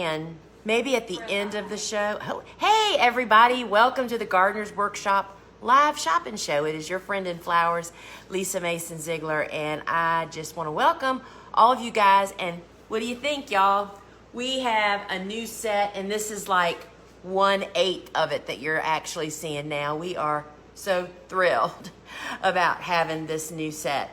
can, maybe at the end of the show. Oh, hey, everybody. Welcome to the Gardener's Workshop live shopping show. It is your friend in flowers, Lisa Mason Ziegler, and I just want to welcome all of you guys. And what do you think, y'all? We have a new set, and this is like 1/8 of it that you're actually seeing now. We are so thrilled about having this new set.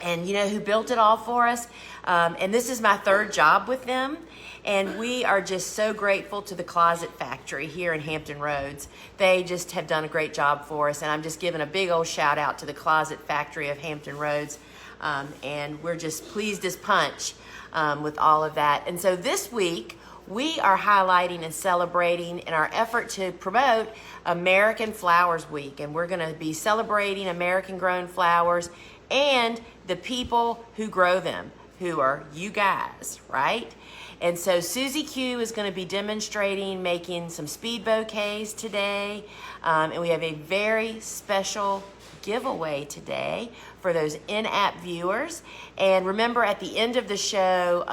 And you know who built it all for us? And this is my third job with them. And we are just so grateful to the Closet Factory here in Hampton Roads. They just have done a great job for us. And I'm just giving a big old shout out to the Closet Factory of Hampton Roads. And we're just pleased as punch with all of that. And so this week, we are highlighting and celebrating in our effort to promote American Flowers Week. And we're going to be celebrating American grown flowers and the people who grow them, who are you guys, right? And so Susie Q is going to be demonstrating making some speed bouquets today. And we have a very special giveaway today for those in-app viewers. And remember, at the end of the show,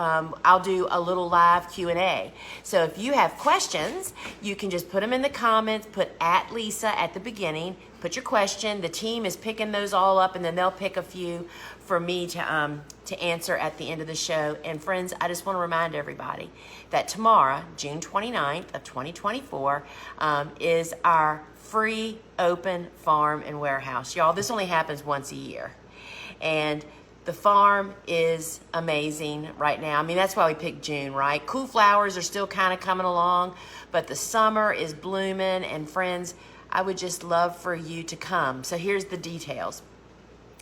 I'll do a little live Q&A. So if you have questions, you can just put them in the comments, put @Lisa at the beginning, put your question. The team is picking those all up, and then they'll pick a few for me to answer at the end of the show. And friends, I just want to remind everybody that tomorrow, June 29th of 2024, is our free open farm and warehouse. Y'all, this only happens once a year. And the farm is amazing right now. I mean, that's why we picked June, right? Cool flowers are still kind of coming along, but the summer is blooming. And friends, I would just love for you to come. So here's the details.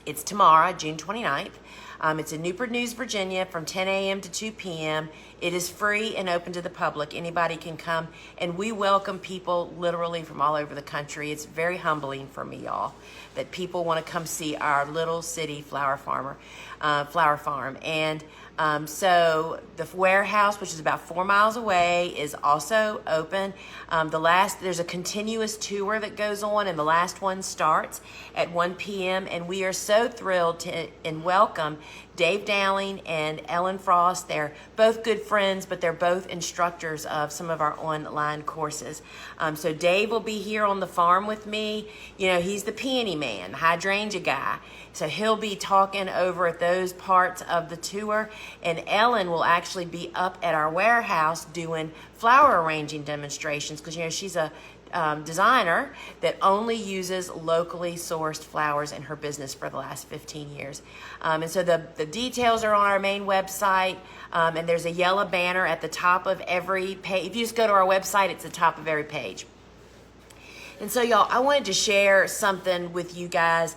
It's tomorrow, June 29th. It's in Newport News, Virginia, from 10 a.m. to 2 p.m. It is free and open to the public. Anybody can come, and we welcome people literally from all over the country. It's very humbling for me, y'all, that people want to come see our little city flower farm. And so the warehouse, which is about 4 miles away, is also open. There's a continuous tour that goes on, and the last one starts at 1 p.m. And we are so thrilled to welcome Dave Dowling and Ellen Frost. They're both good friends, but they're both instructors of some of our online courses. So Dave will be here on the farm with me. You know, he's the peony man, the hydrangea guy. So he'll be talking over at those parts of the tour. And Ellen will actually be up at our warehouse doing flower arranging demonstrations, because, you know, she's a designer that only uses locally sourced flowers in her business for the last 15 years. And so the details are on our main website, and there's a yellow banner at the top of every page. If you just go to our website, it's the top of every page. And so, y'all, I wanted to share something with you guys.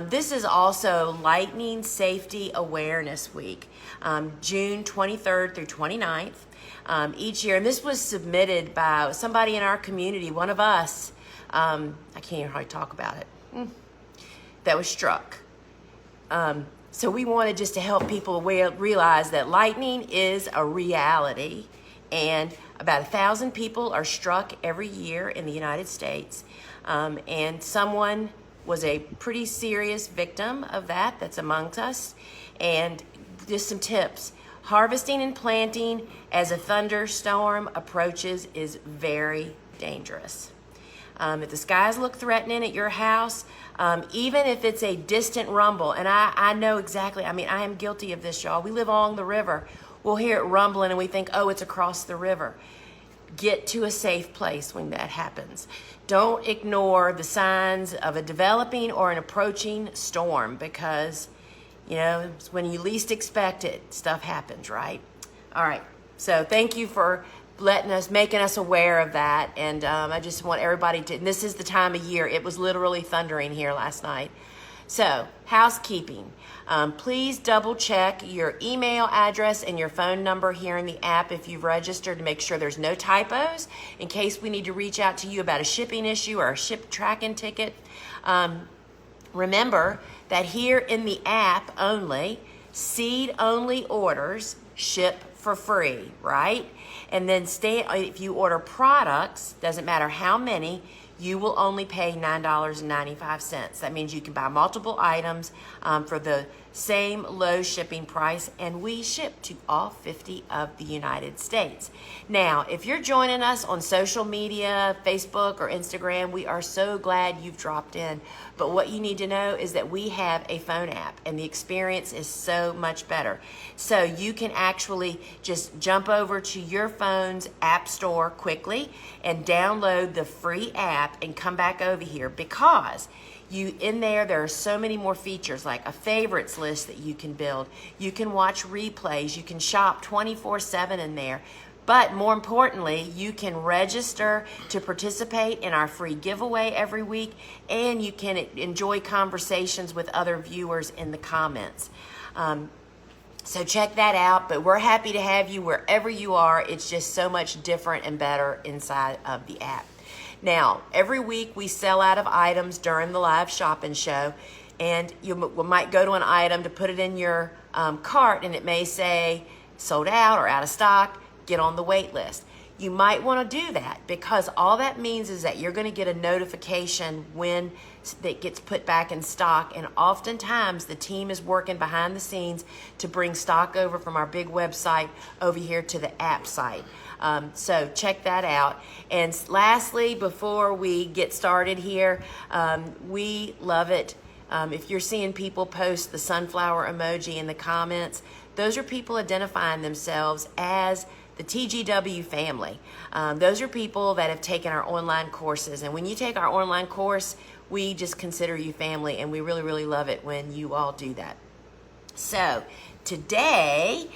This is also Lightning Safety Awareness Week, June 23rd through 29th. Each year, and this was submitted by somebody in our community, one of us, I can't even hardly talk about it, that was struck. So we wanted just to help people realize that lightning is a reality, and about 1,000 people are struck every year in the United States, and someone was a pretty serious victim of that's amongst us. And just some tips. Harvesting and planting as a thunderstorm approaches is very dangerous. If the skies look threatening at your house, even if it's a distant rumble, and I know exactly, I mean, I am guilty of this, y'all. We live along the river. We'll hear it rumbling and we think, oh, it's across the river. Get to a safe place when that happens. Don't ignore the signs of a developing or an approaching storm, because you know, it's when you least expect it, stuff happens, right? All right. So thank you for making us aware of that. And I just want everybody to, and this is the time of year. It was literally thundering here last night. So housekeeping. Please double check your email address and your phone number here in the app if you've registered, to make sure there's no typos in case we need to reach out to you about a shipping issue or a ship tracking ticket. Remember that here in the app only, seed-only orders ship for free, right? And then if you order products, doesn't matter how many, you will only pay $9.95. That means you can buy multiple items for the same low shipping price, and we ship to all 50 of the United States. Now, if you're joining us on social media, Facebook or Instagram, we are so glad you've dropped in. But what you need to know is that we have a phone app, and the experience is so much better. So you can actually just jump over to your phone's app store quickly and download the free app and come back over here, because in there are so many more features, like a favorites list that you can build. You can watch replays. You can shop 24/7 in there. But more importantly, you can register to participate in our free giveaway every week, and you can enjoy conversations with other viewers in the comments. So check that out, but we're happy to have you wherever you are. It's just so much different and better inside of the app. Now, every week we sell out of items during the live shopping show, and you might go to an item to put it in your cart, and it may say sold out or out of stock, get on the wait list. You might want to do that, because all that means is that you're going to get a notification when it gets put back in stock, and oftentimes the team is working behind the scenes to bring stock over from our big website over here to the app site. So check that out. And lastly, before we get started here, we love it if you're seeing people post the sunflower emoji in the comments. Those are people identifying themselves as the TGW family. Those are people that have taken our online courses. And when you take our online course, we just consider you family, and we really, really love it when you all do that. So today,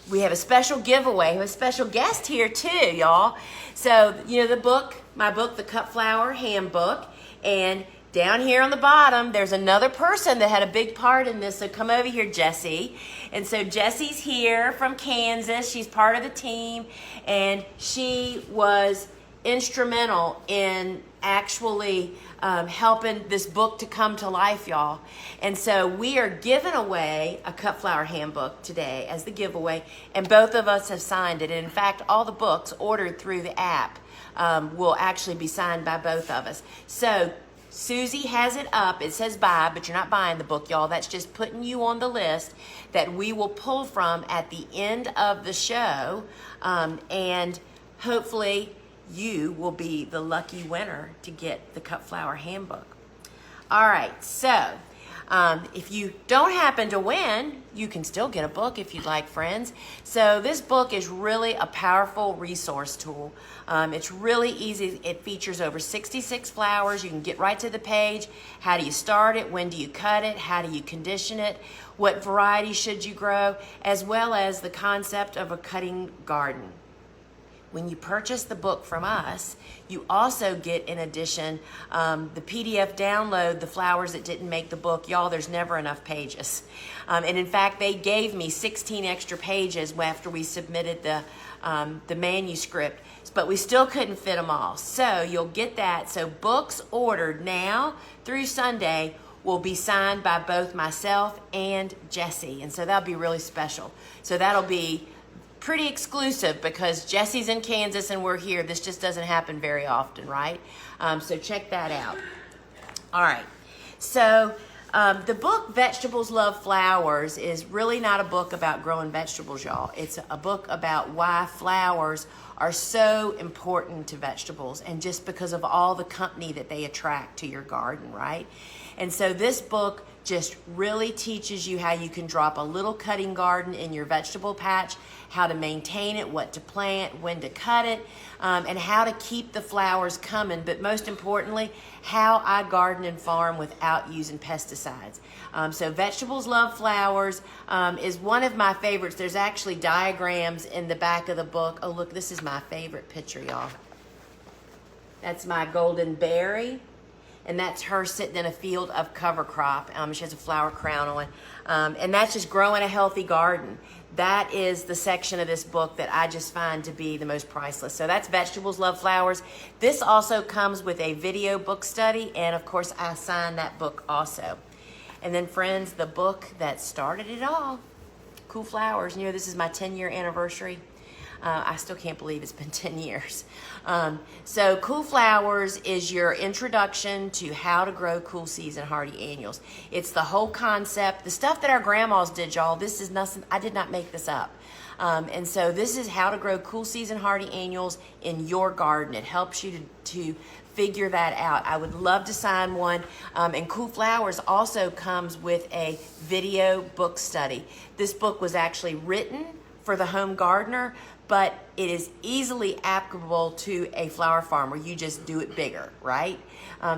we have a special giveaway. We have a special guest here too, y'all. So, the book, my book, The Cut Flower Handbook, and down here on the bottom, there's another person that had a big part in this. So come over here, Jessie. And so Jessie's here from Kansas. She's part of the team, and she was instrumental in actually helping this book to come to life, y'all. And so we are giving away a Cut Flower Handbook today as the giveaway, and both of us have signed it. And in fact, all the books ordered through the app will actually be signed by both of us. So Susie has it up. It says buy, but you're not buying the book, y'all. That's just putting you on the list that we will pull from at the end of the show, and hopefully you will be the lucky winner to get the Cut Flower Handbook. All right, so if you don't happen to win, you can still get a book if you'd like, friends. So this book is really a powerful resource tool. It's really easy. It features over 66 flowers. You can get right to the page. How do you start it? When do you cut it? How do you condition it? What variety should you grow? As well as the concept of a cutting garden. When you purchase the book from us, you also get, in addition, the PDF download, the flowers that didn't make the book. Y'all, there's never enough pages. And in fact, they gave me 16 extra pages after we submitted the manuscript, but we still couldn't fit them all. So you'll get that. So books ordered now through Sunday will be signed by both myself and Jessie. And so that'll be really special. So that'll be pretty exclusive, because Jessie's in Kansas and we're here. This just doesn't happen very often, right? So check that out. All right. So the book Vegetables Love Flowers is really not a book about growing vegetables, y'all. It's a book about why flowers are so important to vegetables, and just because of all the company that they attract to your garden, right? And so this book just really teaches you how you can drop a little cutting garden in your vegetable patch, how to maintain it, what to plant, when to cut it, and how to keep the flowers coming. But most importantly, how I garden and farm without using pesticides. So Vegetables Love Flowers is one of my favorites. There's actually diagrams in the back of the book. Oh, look, this is my favorite picture, y'all. That's my golden berry. And that's her sitting in a field of cover crop. She has a flower crown on. And that's just growing a healthy garden. That is the section of this book that I just find to be the most priceless. So that's Vegetables Love Flowers. This also comes with a video book study. And of course, I signed that book also. And then, friends, the book that started it all, Cool Flowers. This is my 10-year anniversary. I still can't believe it's been 10 years. So Cool Flowers is your introduction to how to grow cool season hardy annuals. It's the whole concept, the stuff that our grandmas did, y'all. This is nothing, I did not make this up. And so this is how to grow cool season hardy annuals in your garden. It helps you to figure that out. I would love to sign one. And Cool Flowers also comes with a video book study. This book was actually written for the home gardener, but it is easily applicable to a flower farmer. You just do it bigger, right?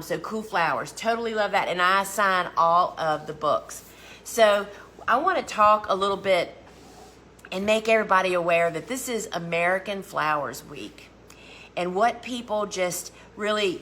So Cool Flowers, totally love that. And I sign all of the books. So I want to talk a little bit and make everybody aware that this is American Flowers Week. And what people just really,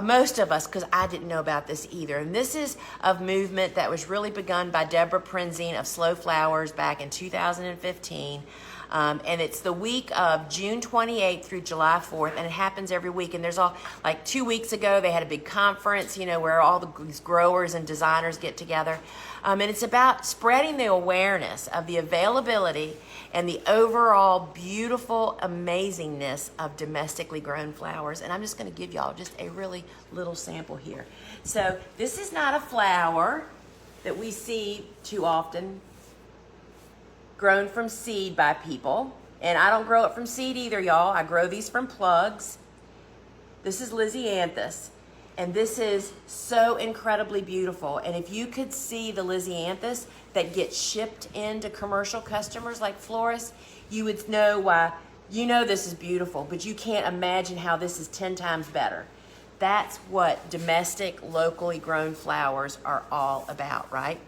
most of us, because I didn't know about this either, and this is a movement that was really begun by Deborah Prenzine of Slow Flowers back in 2015. And it's the week of June 28th through July 4th, and it happens every week. And there's all, like 2 weeks ago, they had a big conference, you know, where all these growers and designers get together. And it's about spreading the awareness of the availability and the overall beautiful amazingness of domestically grown flowers. And I'm just going to give y'all just a really little sample here. So this is not a flower that we see too often grown from seed by people. And I don't grow it from seed either, y'all. I grow these from plugs. This is Lisianthus. And this is so incredibly beautiful. And if you could see the Lisianthus that gets shipped into commercial customers like florists, you would know why. You know this is beautiful, but you can't imagine how this is 10 times better. That's what domestic, locally grown flowers are all about, right?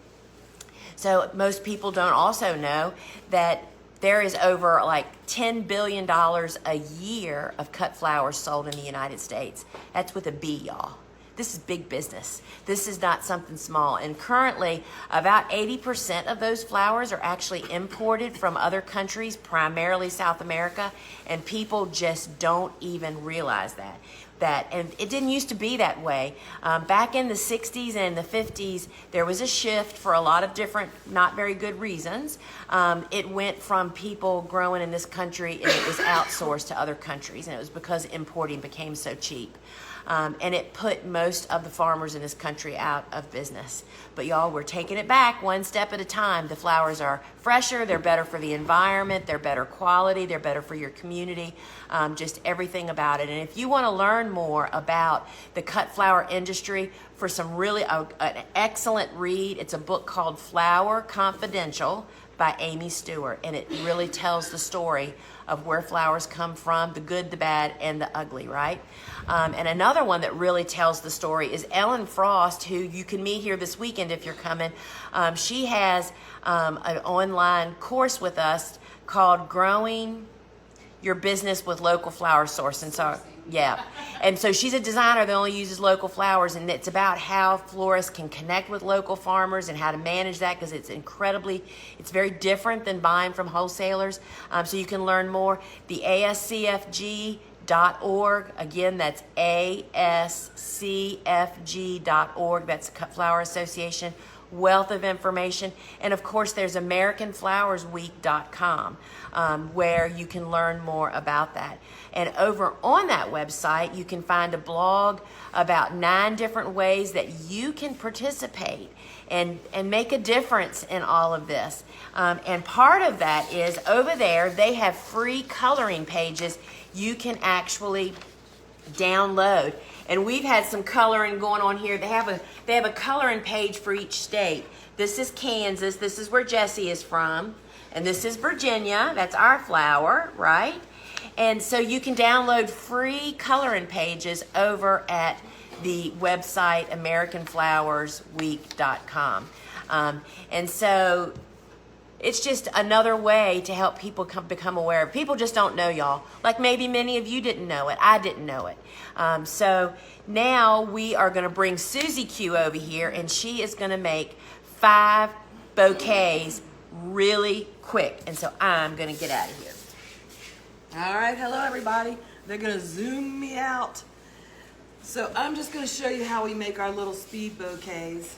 So most people don't also know that there is over like $10 billion a year of cut flowers sold in the United States. That's with a B, y'all. This is big business. This is not something small. And currently, about 80% of those flowers are actually imported from other countries, primarily South America, and people just don't even realize that. And it didn't used to be that way. Back in the 60s and the 50s, there was a shift for a lot of different, not very good reasons. It went from people growing in this country and it was outsourced to other countries, and it was because importing became so cheap. And it put most of the farmers in this country out of business. But y'all, we're taking it back one step at a time. The flowers are fresher, they're better for the environment, they're better quality, they're better for your community, just everything about it. And if you want to learn more about the cut flower industry, for some really an excellent read, it's a book called Flower Confidential by Amy Stewart, and it really tells the story of where flowers come from, the good, the bad, and the ugly, right? And another one that really tells the story is Ellen Frost, who you can meet here this weekend if you're coming. She has an online course with us called Growing Your Business with Local Flower Source. And so, yeah. And so she's a designer that only uses local flowers, and it's about how florists can connect with local farmers and how to manage that, because it's very different than buying from wholesalers. So you can learn more. The ASCFG.org, again, that's ASCFG.org, that's the Cut Flower Association. Wealth of information. And of course, there's AmericanFlowersWeek.com, where you can learn more about that. And over on that website, you can find a blog about 9 different ways that you can participate and make a difference in all of this. And part of that is over there, they have free coloring pages you can actually download. And we've had some coloring going on here. They have a coloring page for each state. This is Kansas. This is where Jesse is from. And this is Virginia. That's our flower, right? And so you can download free coloring pages over at the website AmericanFlowersWeek.com. And so it's just another way to help people become aware. People just don't know, y'all. Like maybe many of you didn't know it. I didn't know it. So now we are going to bring Susie Q over here, and she is going to make 5 bouquets really quick. And so I'm going to get out of here. All right, hello everybody. They're going to zoom me out. So I'm just going to show you how we make our little speed bouquets.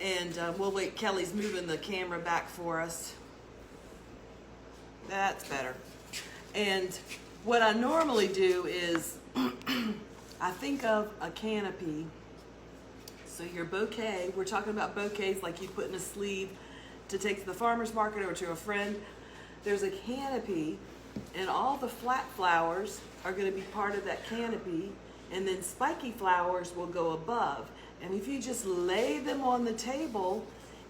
And we'll wait. Kelly's moving the camera back for us. That's better. And what I normally do is I think of a canopy. So your bouquet, we're talking about bouquets like you put in a sleeve to take to the farmer's market or to a friend. There's a canopy, and all the flat flowers are going to be part of that canopy, and then spiky flowers will go above. And if you just lay them on the table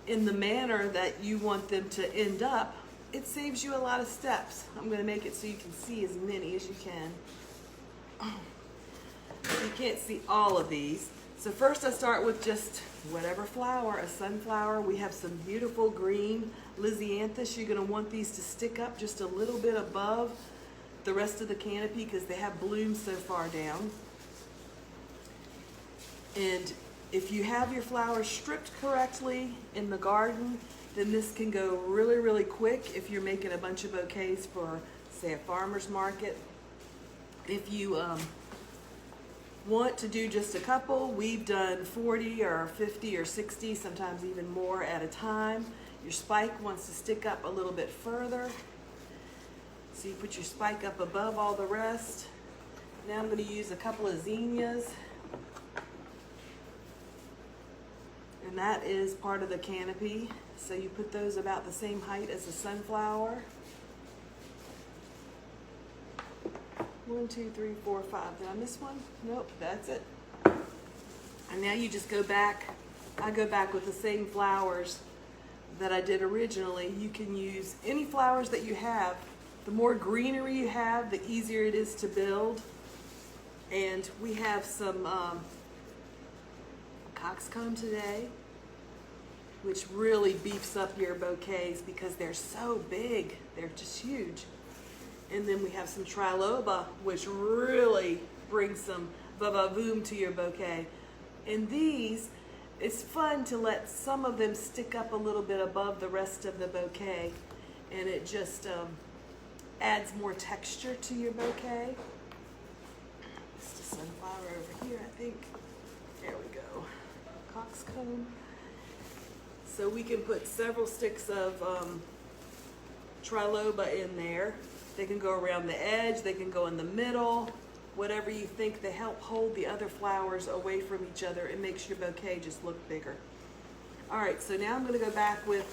in the manner that you want them to end up, it saves you a lot of steps. I'm going to make it so you can see as many as you can. You can't see all of these. So first I start with just whatever flower, a sunflower. We have some beautiful green Lysianthus. You're going to want these to stick up just a little bit above the rest of the canopy because they have blooms so far down. And if you have your flowers stripped correctly in the garden, then this can go really, really quick if you're making a bunch of bouquets for, say, a farmer's market. If you want to do just a couple, we've done 40 or 50 or 60, sometimes even more at a time. Your spike wants to stick up a little bit further. So you put your spike up above all the rest. Now I'm going to use a couple of zinnias. And that is part of the canopy. So you put those about the same height as the sunflower. 1, 2, 3, 4, 5. Did I miss one? Nope, that's it. And now you just go back. I go back with the same flowers that I did originally. You can use any flowers that you have. The more greenery you have, the easier it is to build. And we have some coxcomb today, which really beefs up your bouquets because they're so big. They're just huge. And then we have some triloba, which really brings some va-va-voom to your bouquet. And these, it's fun to let some of them stick up a little bit above the rest of the bouquet, and it just adds more texture to your bouquet. Just a sunflower over here, I think. There we go. Coxcomb. So we can put several sticks of triloba in there. They can go around the edge, they can go in the middle, whatever you think. They help hold the other flowers away from each other. It makes your bouquet just look bigger. All right, so now I'm going to go back with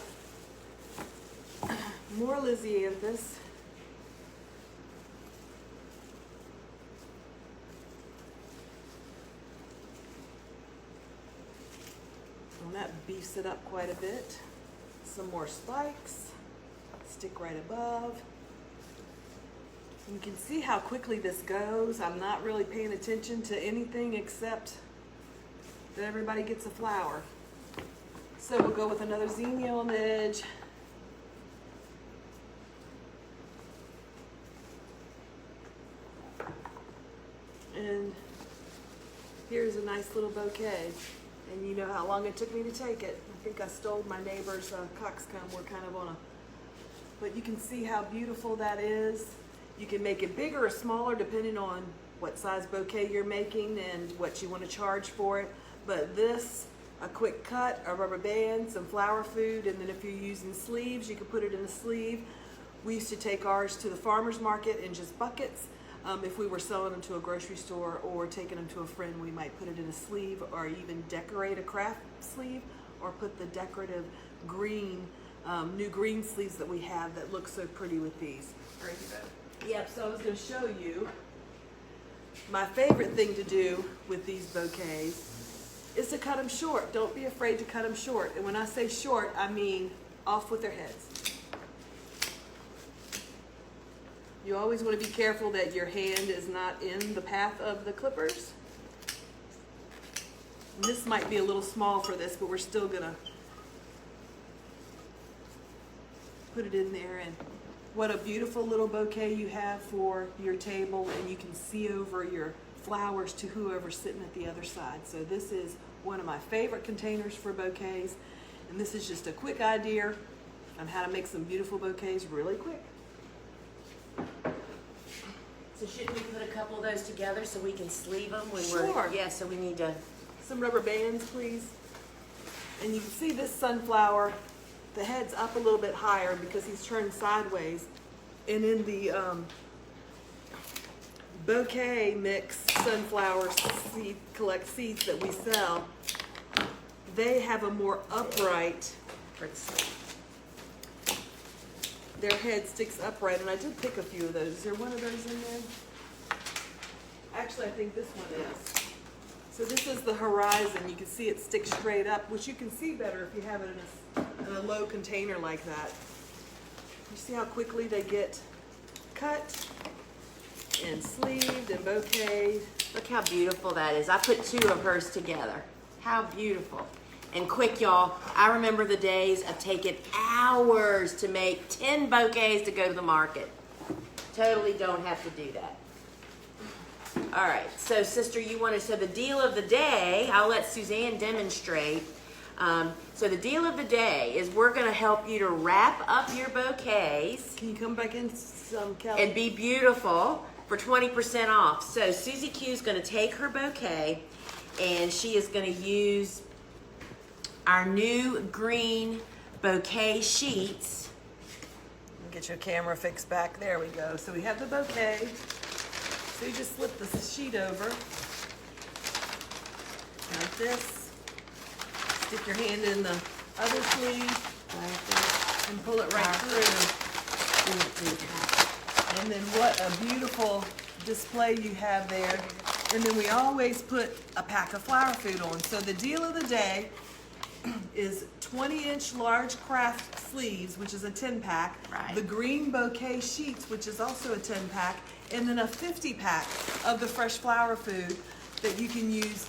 more Lysianthus. And that beefs it up quite a bit. Some more spikes, stick right above. You can see how quickly this goes. I'm not really paying attention to anything except that everybody gets a flower. So we'll go with another zinnia on the edge. And here's a nice little bouquet. And you know how long it took me to take it. I think I stole my neighbor's coxcomb. We're kind of on a, but you can see how beautiful that is. You can make it bigger or smaller depending on what size bouquet you're making and what you want to charge for it. But this, a quick cut, a rubber band, some flower food, and then if you're using sleeves, you can put it in a sleeve. We used to take ours to the farmer's market in just buckets. If we were selling them to a grocery store or taking them to a friend, we might put it in a sleeve or even decorate a craft sleeve or put the decorative green, new green sleeves that we have that look so pretty with these. Yep, so I was going to show you my favorite thing to do with these bouquets is to cut them short. Don't be afraid to cut them short. And when I say short, I mean off with their heads. You always want to be careful that your hand is not in the path of the clippers. And this might be a little small for this, but we're still going to put it in there. And what a beautiful little bouquet you have for your table, and you can see over your flowers to whoever's sitting at the other side. So this is one of my favorite containers for bouquets, and this is just a quick idea on how to make some beautiful bouquets really quick. So shouldn't we put a couple of those together so we can sleeve them when Sure. we're... Yeah, so we need to... Some rubber bands, please. And you can see this sunflower, the head's up a little bit higher because he's turned sideways. And in the bouquet mix sunflower seed, collect seeds that we sell, they have a more upright, their head sticks upright, and I did pick a few of those. Is there one of those in there? Actually, I think this one is. So this is the horizon. You can see it sticks straight up, which you can see better if you have it in a low container like that. You see how quickly they get cut and sleeved and bouqueted. Look how beautiful that is. I put two of hers together. How beautiful. And quick, y'all, I remember the days of taking hours to make 10 bouquets to go to the market. Totally don't have to do that. All right, so sister, so the deal of the day, I'll let Suzanne demonstrate. So the deal of the day is we're gonna help you to wrap up your bouquets. Can you come back in some, Kelly? And be beautiful for 20% off. So Susie Q is gonna take her bouquet and she is gonna use our new green bouquet sheets. Get your camera fixed back. There we go. So we have the bouquet. So you just slip the sheet over like this. Stick your hand in the other sleeve and pull it right through. And then what a beautiful display you have there. And then we always put a pack of flower food on. So the deal of the day is 20-inch large craft sleeves, which is a 10-pack. Right. The green bouquet sheets, which is also a 10-pack. And then a 50-pack of the fresh flower food that you can use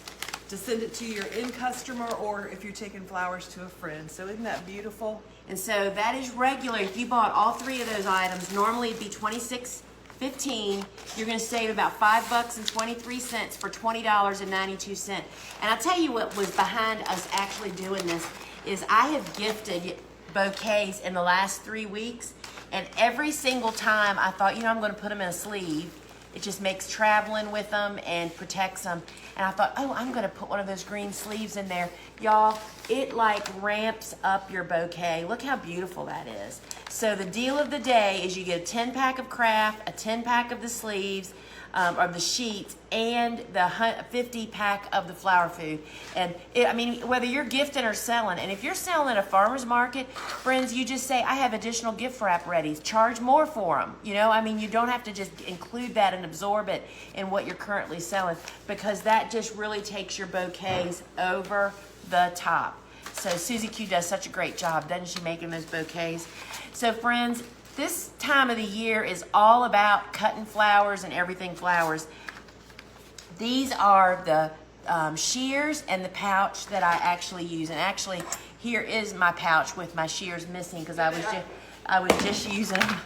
to send it to your end customer or if you're taking flowers to a friend. So isn't that beautiful? And so that is regular. If you bought all three of those items, normally it'd be $26.15. You're gonna save about $5.23 for $20.92. And I'll tell you what was behind us actually doing this is I have gifted bouquets in the last 3 weeks, and every single time I thought, I'm gonna put them in a sleeve. It just makes traveling with them and protects them. And I thought, I'm gonna put one of those green sleeves in there. Y'all, it like ramps up your bouquet. Look how beautiful that is. So the deal of the day is you get a 10-pack of craft, a 10-pack of the sleeves, or the sheets, and the 50-pack of the flower food. And whether you're gifting or selling, and if you're selling at a farmer's market, friends, you just say, I have additional gift wrap ready. Charge more for them. You don't have to just include that and absorb it in what you're currently selling, because that just really takes your bouquets over the top. So Susie Q does such a great job, doesn't she, making those bouquets? So friends, this time of the year is all about cutting flowers and everything flowers. These are the shears and the pouch that I actually use. And actually, here is my pouch with my shears missing because I was just using them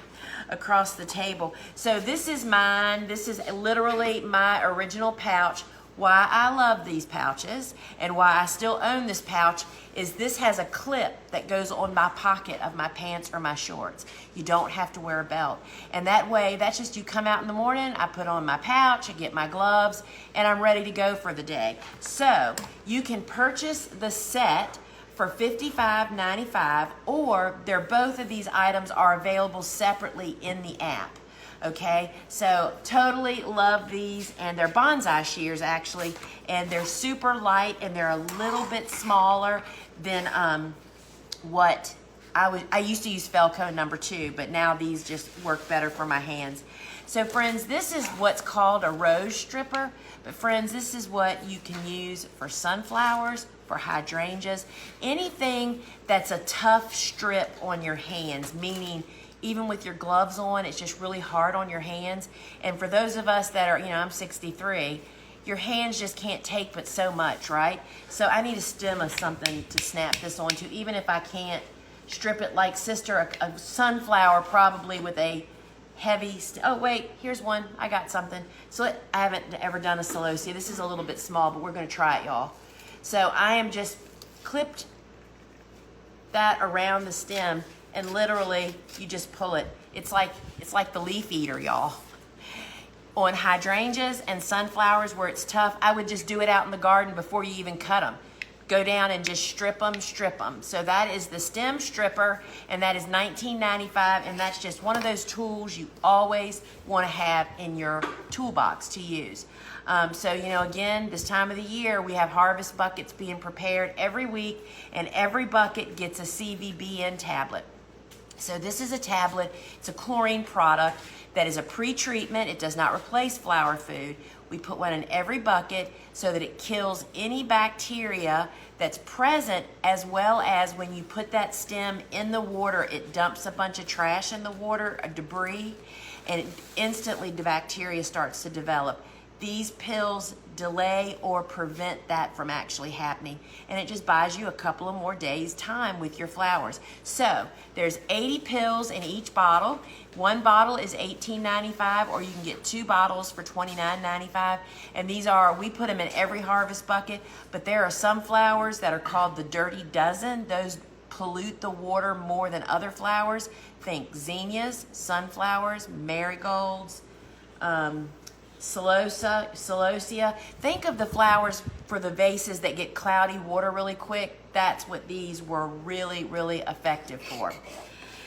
across the table. So this is mine. This is literally my original pouch. Why I love these pouches and why I still own this pouch is this has a clip that goes on my pocket of my pants or my shorts. You don't have to wear a belt. And that way, that's just you come out in the morning, I put on my pouch, I get my gloves, and I'm ready to go for the day. So you can purchase the set for $55.95, or both of these items are available separately in the app. Okay, so totally love these, and they're bonsai shears actually, and they're super light, and they're a little bit smaller than what I used to use Felco number 2, but now these just work better for my hands. So friends, this is what's called a rose stripper, but friends, this is what you can use for sunflowers, for hydrangeas, anything that's a tough strip on your hands, meaning even with your gloves on, it's just really hard on your hands. And for those of us that are, I'm 63, your hands just can't take but so much, right? So I need a stem of something to snap this onto, even if I can't strip it like sister, a sunflower probably with a heavy, oh wait, here's one, I got something. So I haven't ever done a celosia. This is a little bit small, but we're gonna try it, y'all. So I am just clipped that around the stem, and literally you just pull it. It's like the leaf eater, y'all. On hydrangeas and sunflowers where it's tough, I would just do it out in the garden before you even cut them. go down and just strip them. So that is the stem stripper, and that is $19.95, and that's just one of those tools you always want to have in your toolbox to use. So, you know, again, this time of the year, we have harvest buckets being prepared every week, and every bucket gets a CVBN tablet. So this is a tablet. It's a chlorine product that is a pre-treatment. It does not replace flour food. We put one in every bucket so that it kills any bacteria that's present, as well as when you put that stem in the water, it dumps a bunch of trash in the water, debris, and instantly the bacteria starts to develop. These pills delay or prevent that from actually happening, and it just buys you a couple of more days time with your flowers. So there's 80 pills in each bottle. One bottle is $18.95, or you can get 2 bottles for $29.95. And these are, we put them in every harvest bucket, but there are some flowers that are called the dirty dozen. Those pollute the water more than other flowers. Think zinnias, sunflowers, marigolds, celosia. Think of the flowers for the vases that get cloudy water really quick. That's what these were really, really effective for.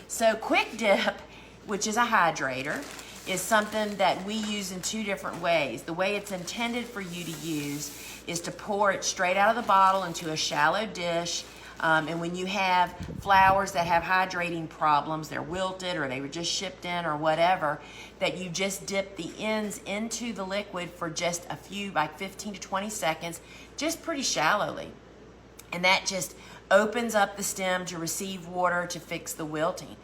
So Quick Dip, which is a hydrator, is something that we use in 2 different ways. The way it's intended for you to use is to pour it straight out of the bottle into a shallow dish. And when you have flowers that have hydrating problems, they're wilted or they were just shipped in or whatever, that you just dip the ends into the liquid for just a few, like 15 to 20 seconds, just pretty shallowly. And that just opens up the stem to receive water to fix the wilting.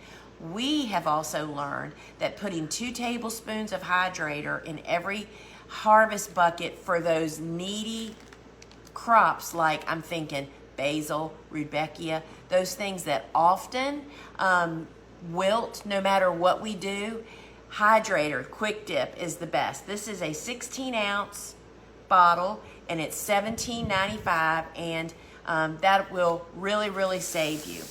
We have also learned that putting 2 tablespoons of hydrator in every harvest bucket for those needy crops, like I'm thinking basil, rudbeckia, those things that often wilt no matter what we do, hydrator, Quick Dip is the best. This is a 16-ounce bottle, and it's $17.95, and that will really, really save you.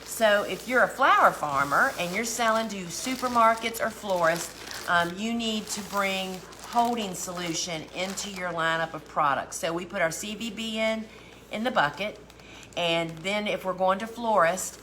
So if you're a flower farmer and you're selling to supermarkets or florists, you need to bring holding solution into your lineup of products. So we put our CVB in the bucket, and then if we're going to florist,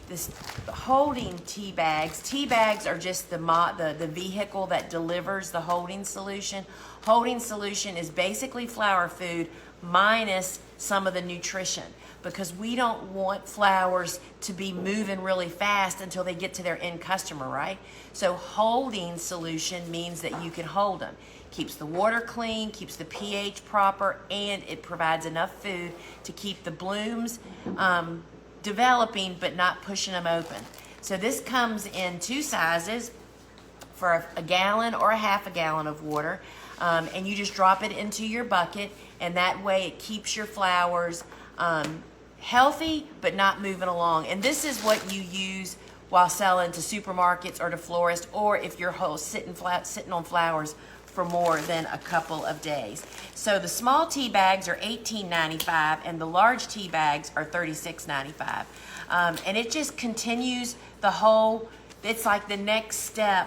this holding tea bags are just the vehicle that delivers the holding solution. Holding solution is basically flower food minus some of the nutrition, because we don't want flowers to be moving really fast until they get to their end customer, right? So holding solution means that you can hold them. Keeps the water clean, keeps the pH proper, and it provides enough food to keep the blooms developing but not pushing them open. So this comes in 2 sizes for a gallon or a half a gallon of water, and you just drop it into your bucket, and that way it keeps your flowers healthy but not moving along. And this is what you use while selling to supermarkets or to florists, or if you're sitting on flowers for more than a couple of days. So the small tea bags are $18.95, and the large tea bags are $36.95. And it just continues the whole, it's like the next step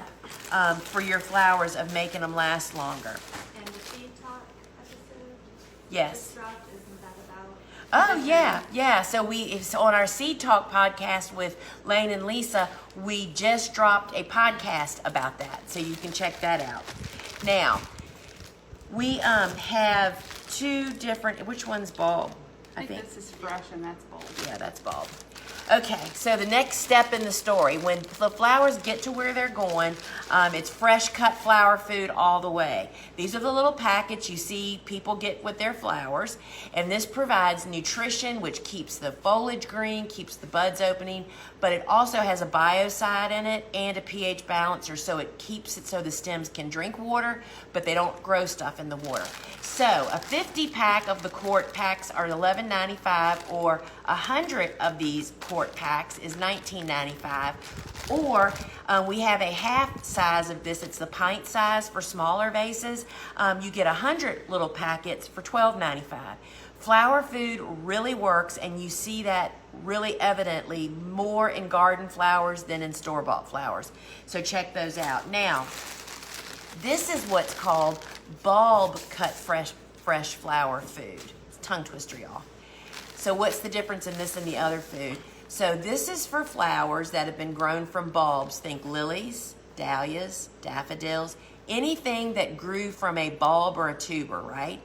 for your flowers of making them last longer. And the Seed Talk episode? Yes. Dropped, isn't that about? Oh, yeah. So it's on our Seed Talk podcast with Lane and Lisa, we just dropped a podcast about that. So you can check that out. Now, we have 2 different, which one's bulb? I think this is fresh and that's bulb. Yeah, that's bulb. Okay, so the next step in the story, when the flowers get to where they're going, it's fresh cut flower food all the way. These are the little packets you see people get with their flowers, and this provides nutrition, which keeps the foliage green, keeps the buds opening, but it also has a biocide in it and a pH balancer, so it keeps it so the stems can drink water, but they don't grow stuff in the water. So a 50 pack of the quart packs are $11.95, or 100 of these quart packs is $19.95. Or we have a half size of this. It's the pint size for smaller vases. You get 100 little packets for $12.95. Flower food really works, and you see that really evidently more in garden flowers than in store-bought flowers. So check those out. Now, this is what's called bulb cut fresh flower food. It's a tongue twister, y'all. So what's the difference in this and the other food? So this is for flowers that have been grown from bulbs. Think lilies, dahlias, daffodils, anything that grew from a bulb or a tuber, right?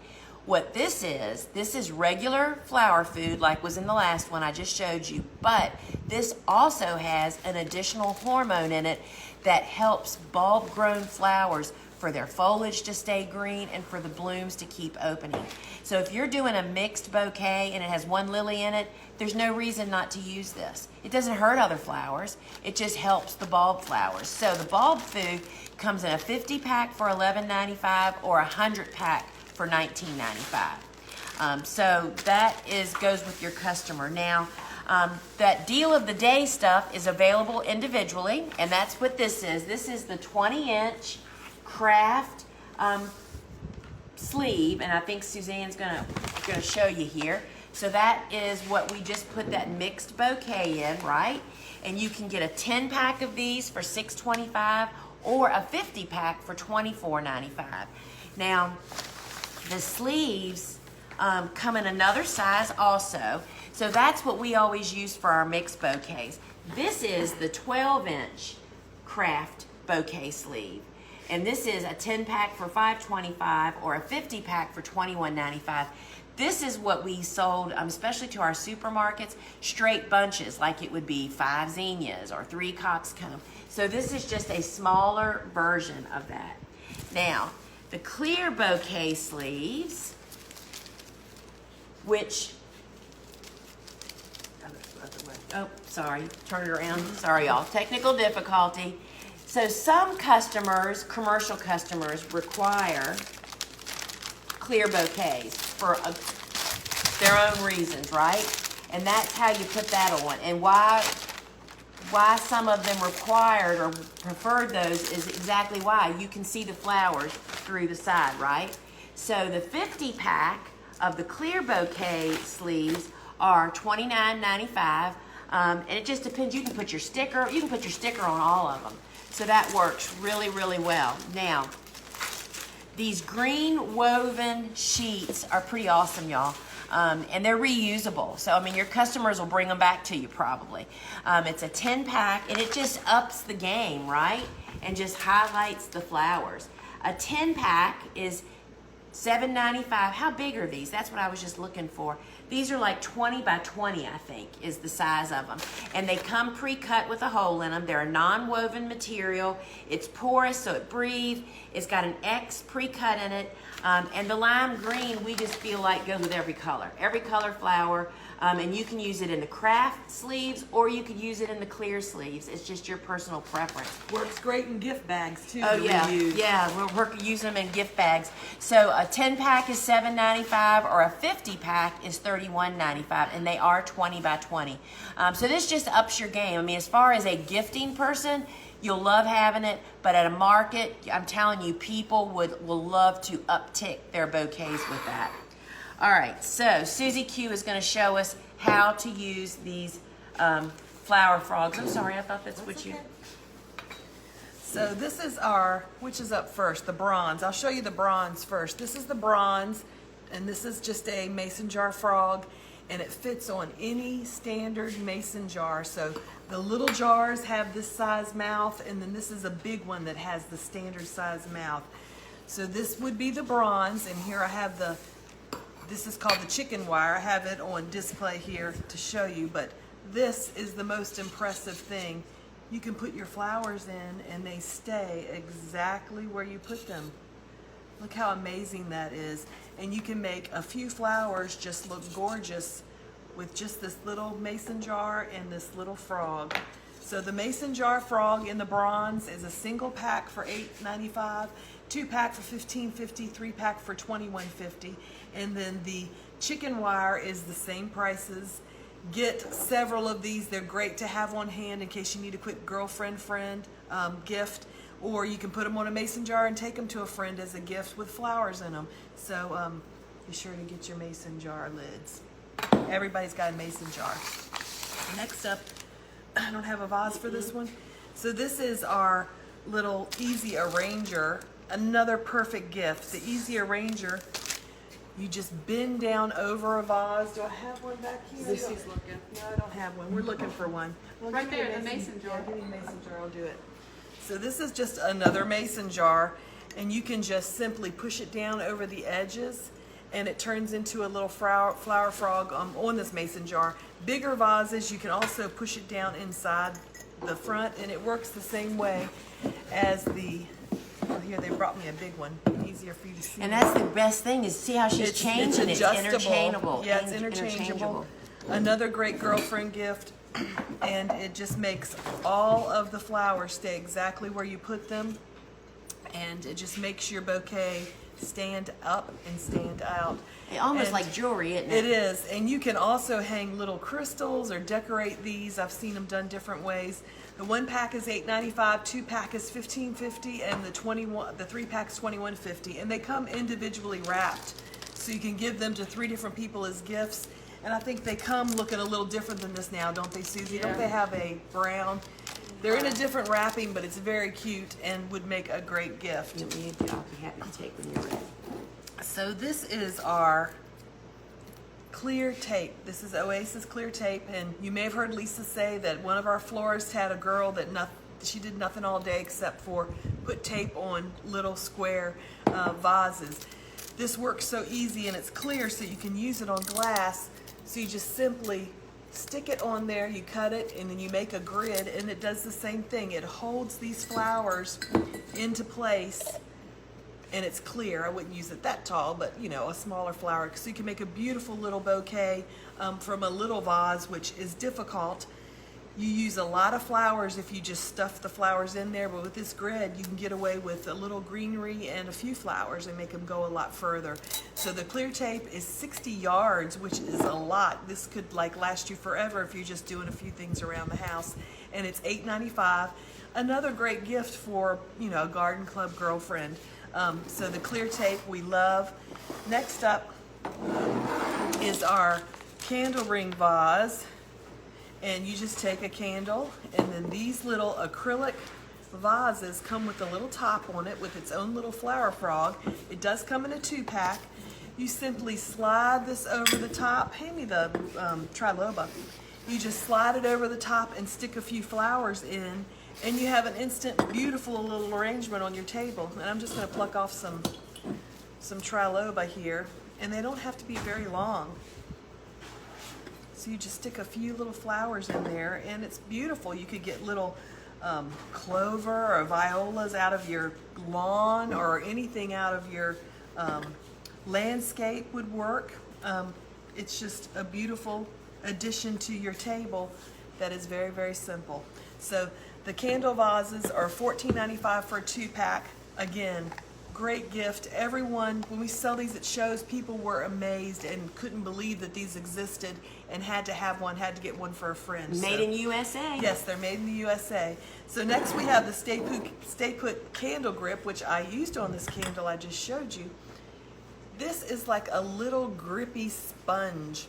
What this is regular flower food like was in the last one I just showed you, but this also has an additional hormone in it that helps bulb-grown flowers for their foliage to stay green and for the blooms to keep opening. So if you're doing a mixed bouquet and it has one lily in it, there's no reason not to use this. It doesn't hurt other flowers, it just helps the bulb flowers. So the bulb food comes in a 50 pack for $11.95 or a 100 pack for $19.95. So that goes with your customer. Now, that deal of the day stuff is available individually, and that's what this is. This is the 20-inch craft sleeve, and I think Suzanne's gonna show you here. So that is what we just put that mixed bouquet in, right? And you can get a 10 pack of these for $6.25 or a 50 pack for $24.95. Now, the sleeves come in another size also. So that's what we always use for our mixed bouquets. This is the 12-inch craft bouquet sleeve. And this is a 10 pack for $5.25 or a 50 pack for $21.95. This is what we sold, especially to our supermarkets, straight bunches, like it would be 5 zinnias or 3 coxcomb. So this is just a smaller version of that. Now, the clear bouquet sleeves, which, oh, sorry, turn it around. Sorry, y'all, technical difficulty. So some customers, commercial customers, require clear bouquets for their own reasons, right? And that's how you put that on. And why some of them required or preferred those is exactly why. You can see the flowers through the side, right? So the 50 pack of the clear bouquet sleeves are $29.95. And it just depends. You can put your sticker on all of them. So that works really, really well. Now, these green woven sheets are pretty awesome, y'all. And they're reusable. So, I mean, your customers will bring them back to you probably. It's a 10 pack and it just ups the game, right? And just highlights the flowers. A 10 pack is $7.95. How big are these? That's what I was just looking for. These are like 20 by 20, I think, is the size of them. And they come pre-cut with a hole in them. They're a non-woven material. It's porous, so it breathes. It's got an X pre-cut in it. And the lime green, we just feel like goes with every color flower. And you can use it in the craft sleeves or you could use it in the clear sleeves. It's just your personal preference. Works great in gift bags too. Oh yeah, yeah, we're using them in gift bags. So a 10 pack is $7.95 or a 50 pack is $31.95, and they are 20 by 20. So this just ups your game. I mean, as far as a gifting person, you'll love having it, but at a market, I'm telling you, people will love to uptick their bouquets with that. All right, so Susie Q is going to show us how to use these flower frogs. I'm sorry, I thought that's what you... So this is which is up first? The bronze. I'll show you the bronze first. This is the bronze, and this is just a mason jar frog, and it fits on any standard mason jar. So the little jars have this size mouth, and then this is a big one that has the standard size mouth. So this would be the bronze, and here I have this is called the chicken wire. I have it on display here to show you, but this is the most impressive thing. You can put your flowers in and they stay exactly where you put them. Look how amazing that is. And you can make a few flowers just look gorgeous with just this little mason jar and this little frog. So the mason jar frog in the bronze is a single pack for $8.95, 2 pack for $15.50, 3 pack for $21.50, and then the chicken wire is the same prices. Get several of these. They're great to have on hand in case you need a quick girlfriend friend gift, or you can put them on a mason jar and take them to a friend as a gift with flowers in them. So be sure to get your mason jar lids. Everybody's got a mason jar. Next up, I don't have a vase for this one. So this is our little Easy Arranger, another perfect gift. The Easy Arranger You just bend down over a vase. Do I have one back here? Lucy's looking. No, I don't have one. We're looking for one. Well, Right give me a there, the mason jar. Yeah, give me a mason jar. I'll do it. So this is just another mason jar, and you can just simply push it down over the edges, and it turns into a little flower frog on this mason jar. Bigger vases, you can also push it down inside the front, and it works the same way as the. Well, here they brought me a big one, easier for you to see. And that's the best thing is see how she's changing it. It's interchangeable. Yeah, it's interchangeable. Another great girlfriend gift, and it just makes all of the flowers stay exactly where you put them, and it just makes your bouquet stand up and stand out. Almost like jewelry, isn't it? It is, and you can also hang little crystals or decorate these. I've seen them done different ways. The 1-pack is $8.95, 2-pack is $15.50, and the 3-pack is $21.50. And they come individually wrapped, so you can give them to 3 different people as gifts. And I think they come looking a little different than this now, don't they, Susie? Yeah. Don't they have a brown? They're in a different wrapping, but it's very cute and would make a great gift. I'll be happy to take when you're ready. So this is our clear tape. This is Oasis clear tape, and you may have heard Lisa say that one of our florists had a girl that she did nothing all day except for put tape on little square vases. This works so easy, and it's clear, so you can use it on glass. So you just simply stick it on there, you cut it, and then you make a grid, and it does the same thing. It holds these flowers into place, and it's clear. I wouldn't use it that tall, but you know, a smaller flower. So you can make a beautiful little bouquet from a little vase, which is difficult. You use a lot of flowers if you just stuff the flowers in there, but with this grid, you can get away with a little greenery and a few flowers and make them go a lot further. So the clear tape is 60 yards, which is a lot. This could like last you forever if you're just doing a few things around the house. And it's $8.95. Another great gift for, you know, a garden club girlfriend. So the clear tape we love. Next up is our candle ring vase. And you just take a candle, and then these little acrylic vases come with a little top on it with its own little flower frog. It does come in a 2-pack. You simply slide this over the top. Hand me the triloba. You just slide it over the top and stick a few flowers in, and you have an instant beautiful little arrangement on your table. And I'm just going to pluck off some triloba here, and they don't have to be very long. So you just stick a few little flowers in there, and it's beautiful. You could get little clover or violas out of your lawn, or anything out of your landscape would work. It's just a beautiful addition to your table that is very, very simple. So the candle vases are $14.95 for a 2-pack. Again, great gift. Everyone, when we sell these at shows, people were amazed and couldn't believe that these existed and had to have one, had to get one for a friend. Made in USA. Yes, they're made in the USA. So next we have the Stay Put candle grip, which I used on this candle I just showed you. This is like a little grippy sponge.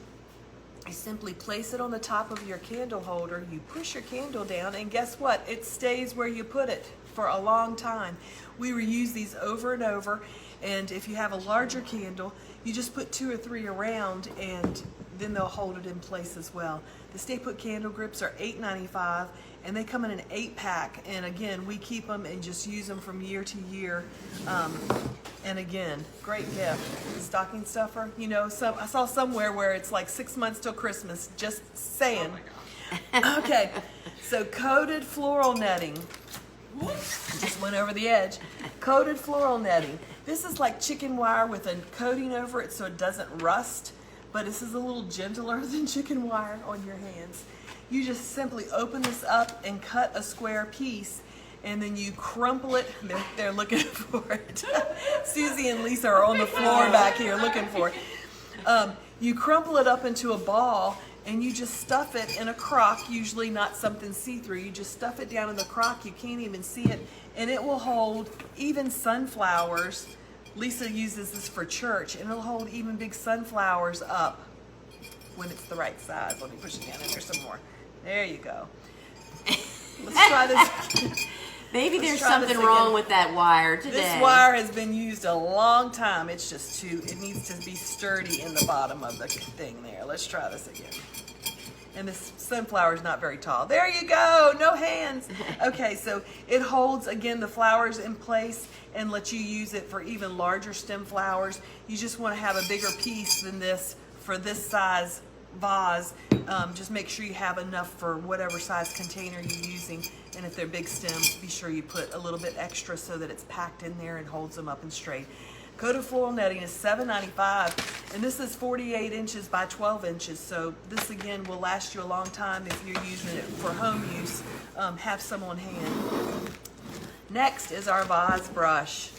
You simply place it on the top of your candle holder, you push your candle down, and guess what? It stays where you put it for a long time. We reuse these over and over, and if you have a larger candle, you just put 2 or 3 around, and then they'll hold it in place as well. The Stay Put candle grips are $8.95, and they come in an 8-pack, and again, we keep them and just use them from year to year. And again, great gift. Stocking stuffer. You know, I saw somewhere where it's like 6 months till Christmas. Just saying. Oh my God. Okay, so coated floral netting. Just went over the edge. Coated floral netting. This is like chicken wire with a coating over it so it doesn't rust, but this is a little gentler than chicken wire on your hands. You just simply open this up and cut a square piece, and then you crumple it. They're looking for it. Susie and Lisa are on the floor back here looking for it. You crumple it up into a ball, and you just stuff it in a crock, usually not something see-through. You just stuff it down in the crock. You can't even see it, and it will hold even sunflowers. Lisa uses this for church, and it'll hold even big sunflowers up when it's the right size. Let me push it down in there some more. There you go. Let's try this. Maybe Let's there's try this something wrong again. with that wire today. This wire has been used a long time. It's just it needs to be sturdy in the bottom of the thing there. Let's try this again. And this sunflower is not very tall. There you go, no hands. Okay, so it holds, again, the flowers in place and lets you use it for even larger stem flowers. You just want to have a bigger piece than this for this size vase. Just make sure you have enough for whatever size container you're using. And if they're big stems, be sure you put a little bit extra so that it's packed in there and holds them up and straight. Coated floral netting is $7.95, and this is 48 inches by 12 inches. So this again will last you a long time if you're using it for home use. Have some on hand. Next is our vase brush.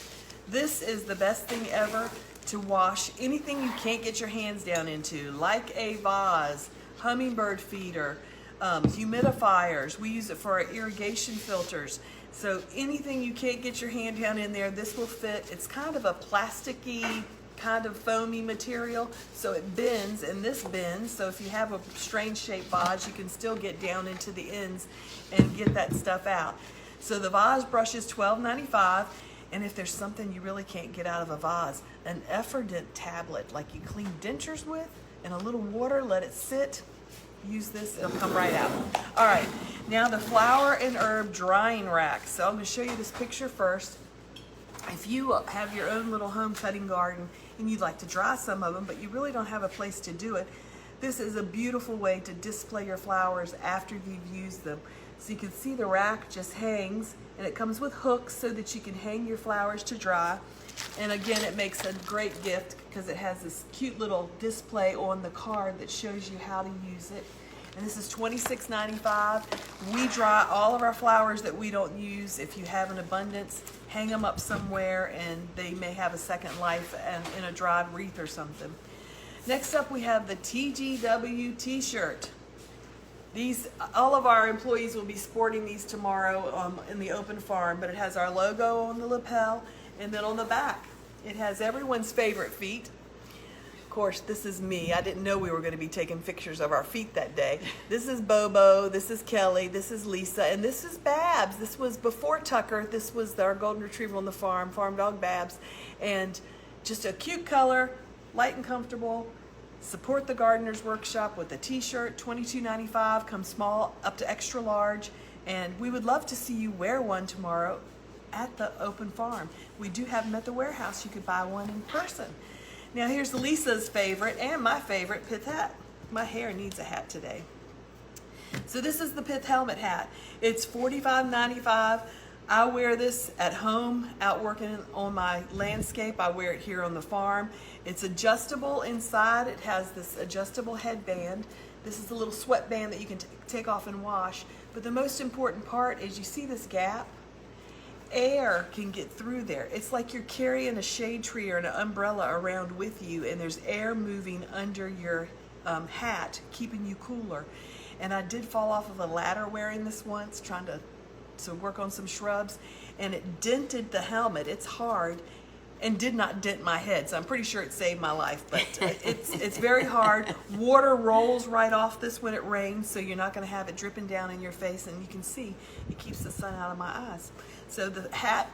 This is the best thing ever to wash anything you can't get your hands down into, like a vase, hummingbird feeder, humidifiers. We use it for our irrigation filters. So anything you can't get your hand down in there, this will fit. It's kind of a plasticky, kind of foamy material, so it bends, and this bends. So if you have a strange shaped vase, you can still get down into the ends and get that stuff out. So the vase brush is $12.95. And if there's something you really can't get out of a vase, an Efferdent tablet, like you clean dentures with, in a little water, let it sit. Use this, it'll come right out. All right, now the flower and herb drying rack. So I'm gonna show you this picture first. If you have your own little home cutting garden and you'd like to dry some of them, but you really don't have a place to do it, this is a beautiful way to display your flowers after you've used them. So you can see the rack just hangs, and it comes with hooks so that you can hang your flowers to dry. And again, it makes a great gift because it has this cute little display on the card that shows you how to use it. And this is $26.95. We dry all of our flowers that we don't use. If you have an abundance, hang them up somewhere and they may have a second life in a dried wreath or something. Next up, we have the TGW t-shirt. These, all of our employees will be sporting these tomorrow in the open farm, but it has our logo on the lapel, and then on the back, it has everyone's favorite feet. Of course, this is me. I didn't know we were going to be taking pictures of our feet that day. This is Bobo, this is Kelly, this is Lisa, and this is Babs. This was before Tucker. This was our golden retriever on the farm dog Babs. And just a cute color, light and comfortable. Support the Gardener's Workshop with a t-shirt, $22.95, comes small up to extra large. And we would love to see you wear one tomorrow at the open farm. We do have them at the warehouse. You could buy one in person. Now here's Lisa's favorite and my favorite pith hat. My hair needs a hat today. So this is the pith helmet hat. It's $45.95. I wear this at home, out working on my landscape. I wear it here on the farm. It's adjustable inside. It has this adjustable headband. This is a little sweatband that you can take off and wash. But the most important part is you see this gap? Air can get through there. It's like you're carrying a shade tree or an umbrella around with you, and there's air moving under your hat, keeping you cooler. And I did fall off of a ladder wearing this once, trying to work on some shrubs, and it dented the helmet. It's hard and did not dent my head, so I'm pretty sure it saved my life, but it's very hard. Water rolls right off this when it rains, so you're not going to have it dripping down in your face, and you can see it keeps the sun out of my eyes. So the hat,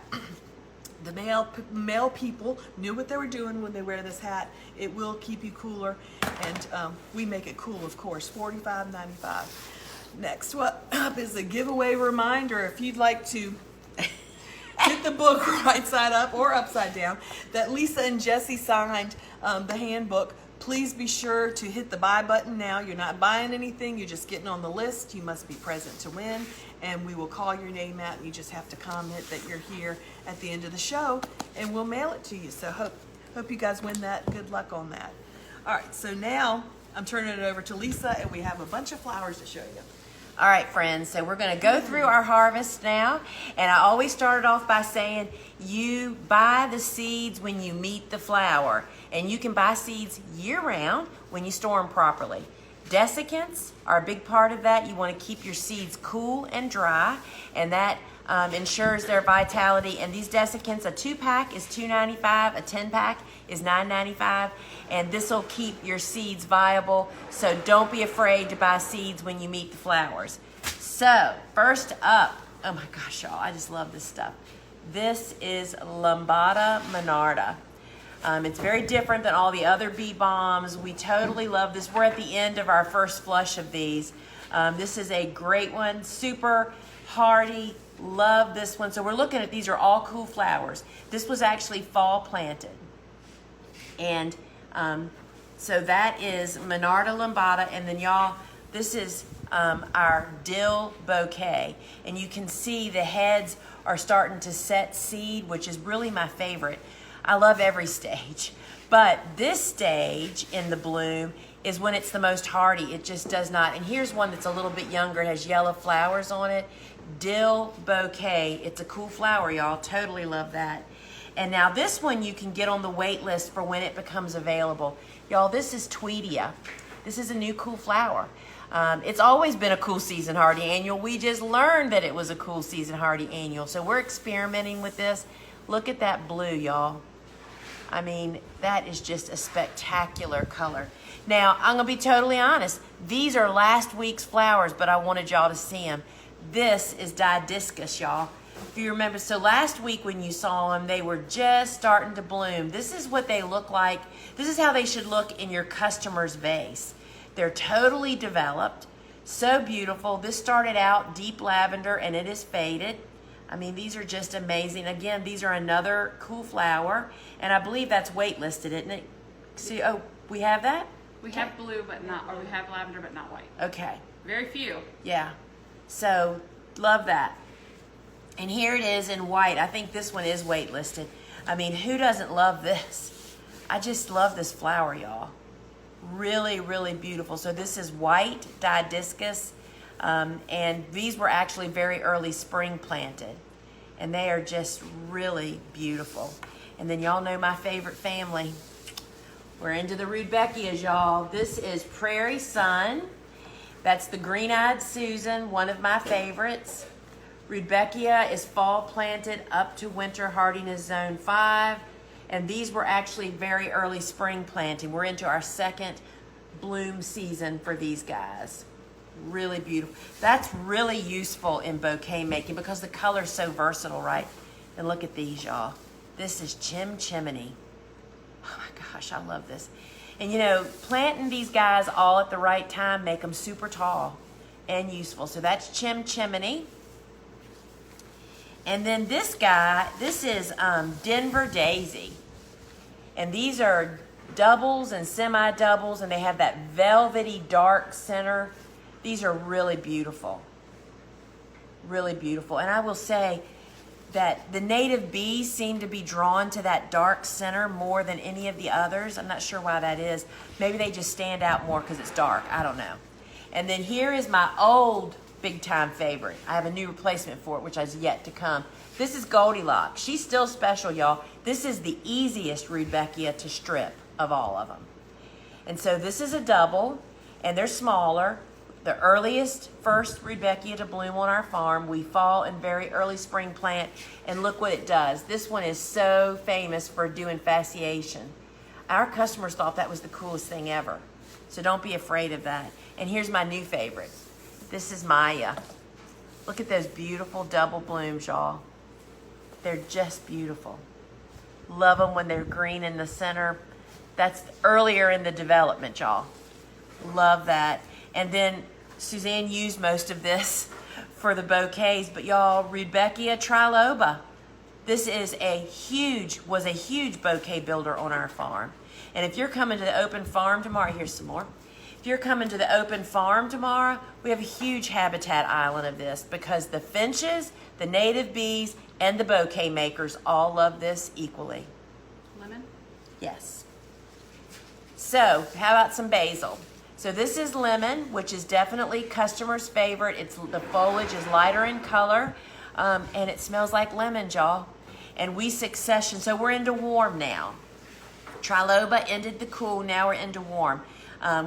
the male people knew what they were doing when they wear this hat. It will keep you cooler, and we make it cool, of course. $45.95. Next up is a giveaway reminder. If you'd like to hit the book right side up or upside down that Lisa and Jesse signed, the handbook, please be sure to hit the buy button now. You're not buying anything, you're just getting on the list. You must be present to win, and we will call your name out, and you just have to comment that you're here at the end of the show, and we'll mail it to you. So hope you guys win that. Good luck on that. All right, so now I'm turning it over to Lisa, and we have a bunch of flowers to show you. All right, friends, so we're going to go through our harvest now, and I always started off by saying you buy the seeds when you meet the flower, and you can buy seeds year-round when you store them properly. Desiccants are a big part of that. You want to keep your seeds cool and dry, and that ensures their vitality. And these desiccants, a 2-pack is $2.95, a 10-pack is $9.95, and this will keep your seeds viable. So don't be afraid to buy seeds when you meet the flowers. So first up, Oh my gosh, y'all, I just love this stuff. This is Lambada Monarda. It's very different than all the other bee balms. We totally love this. We're at the end of our first flush of these. This is a great one, super hardy. Love this one. So we're looking at, these are all cool flowers. This was actually fall planted. And so that is Monarda Lambada. And then y'all, this is our dill bouquet. And you can see the heads are starting to set seed, which is really my favorite. I love every stage. But this stage in the bloom is when it's the most hardy. It just does not. And here's one that's a little bit younger. It has yellow flowers on it. Dill bouquet. It's a cool flower, y'all. Totally love that. And now this one you can get on the wait list for when it becomes available. Y'all, this is Tweedia. This is a new cool flower. It's always been a cool season hardy annual. We just learned that it was a cool season hardy annual. So we're experimenting with this. Look at that blue, y'all. I mean, that is just a spectacular color. Now, I'm going to be totally honest. These are last week's flowers, but I wanted y'all to see them. This is Didiscus, y'all. If you remember, so last week when you saw them, they were just starting to bloom. This is what they look like. This is how they should look in your customer's vase. They're totally developed, so beautiful. This started out deep lavender and it is faded. I mean, these are just amazing. Again, these are another cool flower, and I believe that's waitlisted, isn't it? See, oh, we have that? We have blue, but not, or we have lavender, but not white. Okay. Very few. Yeah. So, love that. And here it is in white. I think this one is waitlisted. I mean, who doesn't love this? I just love this flower, y'all. Really, really beautiful. So this is white Didiscus, and these were actually very early spring planted. And they are just really beautiful. And then y'all know my favorite family. We're into the Rudbeckias, y'all. This is Prairie Sun. That's the green-eyed Susan, one of my favorites. Rudbeckia is fall planted up to winter hardiness zone 5. And these were actually very early spring planting. We're into our second bloom season for these guys. Really beautiful. That's really useful in bouquet making because the color's so versatile, right? And look at these, y'all. This is Chimney. Oh my gosh, I love this. And you know, planting these guys all at the right time make them super tall and useful. So that's Chimney. And then this guy, this is Denver Daisy. And these are doubles and semi-doubles, and they have that velvety dark center. These are really beautiful. Really beautiful. And I will say that the native bees seem to be drawn to that dark center more than any of the others. I'm not sure why that is. Maybe they just stand out more because it's dark. I don't know. And then here is my old big-time favorite. I have a new replacement for it, which has yet to come. This is Goldilocks. She's still special, y'all. This is the easiest Rudbeckia to strip of all of them. And so this is a double, and they're smaller. The earliest first Rudbeckia to bloom on our farm. We fall and very early spring plant, and look what it does. This one is so famous for doing fasciation. Our customers thought that was the coolest thing ever. So don't be afraid of that. And here's my new favorite. This is Maya. Look at those beautiful double blooms, y'all. They're just beautiful. Love them when they're green in the center. That's earlier in the development, y'all. Love that. And then Suzanne used most of this for the bouquets, but y'all, Rudbeckia triloba. This is was a huge bouquet builder on our farm. And if you're coming to the open farm tomorrow, here's some more. If you're coming to the open farm tomorrow, we have a huge habitat island of this because the finches, the native bees, and the bouquet makers all love this equally. Lemon? Yes. So, how about some basil? So this is lemon, which is definitely customer's favorite. The foliage is lighter in color, and it smells like lemon, y'all. And we succession, so we're into warm now. Triloba ended the cool, now we're into warm.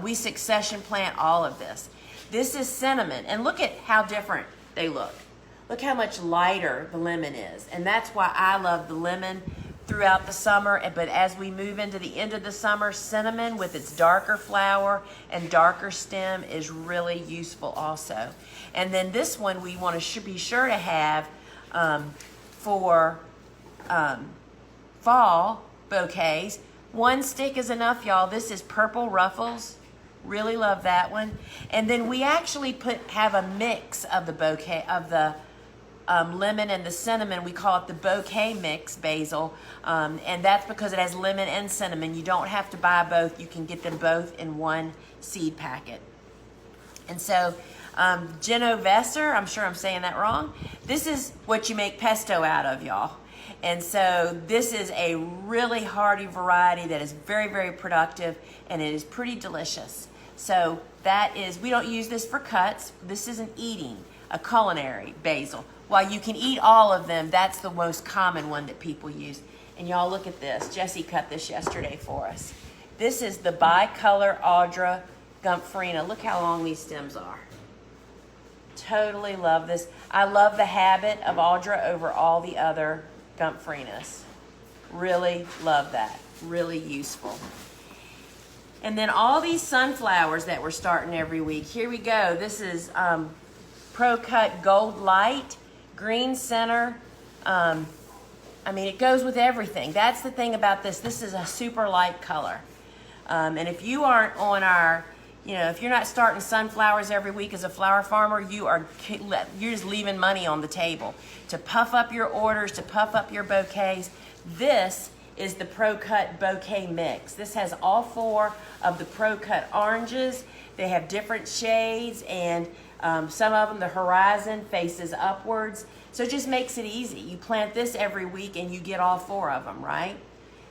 We succession plant all of this. This is cinnamon, and look at how different they look. Look how much lighter the lemon is, and that's why I love the lemon throughout the summer, but as we move into the end of the summer, cinnamon with its darker flower and darker stem is really useful also. And then this one we want to be sure to have for fall bouquets. One stick is enough, y'all. This is Purple Ruffles. Really love that one. And then we actually have a mix of the bouquet of the lemon and the cinnamon. We call it the bouquet mix basil, and that's because it has lemon and cinnamon. You don't have to buy both. You can get them both in one seed packet. And so Genovese, I'm sure I'm saying that wrong. This is what you make pesto out of, y'all. And so this is a really hardy variety that is very, very productive, and it is pretty delicious. So that is, we don't use this for cuts. This is an eating, a culinary basil. While you can eat all of them, that's the most common one that people use. And y'all look at this. Jessie cut this yesterday for us. This is the bicolor Audra Gumphrina. Look how long these stems are. Totally love this. I love the habit of Audra over all the other Gumphrinas. Really love that. Really useful. And then all these sunflowers that we're starting every week. Here we go. This is Pro Cut Gold Light, green center. I mean, it goes with everything. That's the thing about this. This is a super light color. And if you aren't on our, if you're not starting sunflowers every week as a flower farmer, you're just leaving money on the table. To puff up your orders, to puff up your bouquets, this is the Pro Cut Bouquet Mix. This has all 4 of the Pro Cut oranges. They have different shades, and some of them, the horizon faces upwards. So it just makes it easy. You plant this every week and you get all 4 of them, right?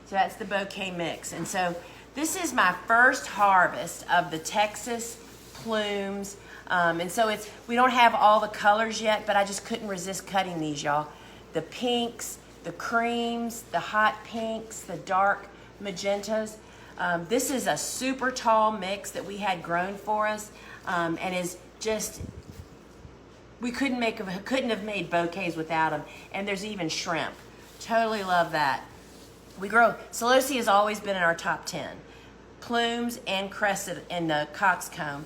So that's the Bouquet Mix. And so this is my first harvest of the Texas plumes. And so we don't have all the colors yet, but I just couldn't resist cutting these, y'all. The pinks, the creams, the hot pinks, the dark magentas. This is a super tall mix that we had grown for us, and is just, we couldn't have made bouquets without them. And there's even shrimp. Totally love that. Celosia has always been in our top 10. Plumes and crescent and the coxcomb.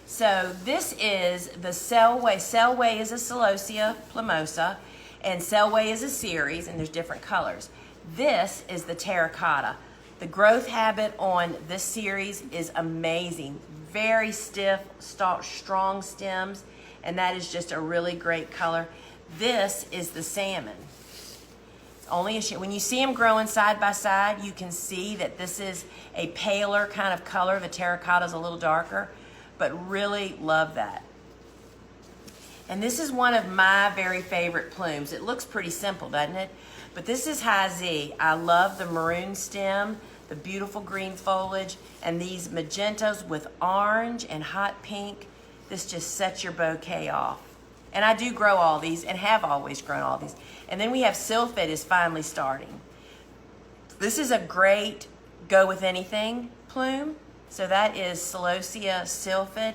So this is the Selway. Selway is a Celosia plumosa, and Selway is a series, and there's different colors. This is the terracotta. The growth habit on this series is amazing. Very stiff, strong stems, and that is just a really great color. This is the salmon. It's only a shade. When you see them growing side by side, you can see that this is a paler kind of color. The terracotta is a little darker, but really love that. And this is one of my very favorite plumes. It looks pretty simple, doesn't it? But this is High Z. I love the maroon stem, the beautiful green foliage, and these magentas with orange and hot pink. This just sets your bouquet off. And I do grow all these and have always grown all these. And then we have Sylphid is finally starting. This is a great go with anything plume. So that is Celosia Sylphid.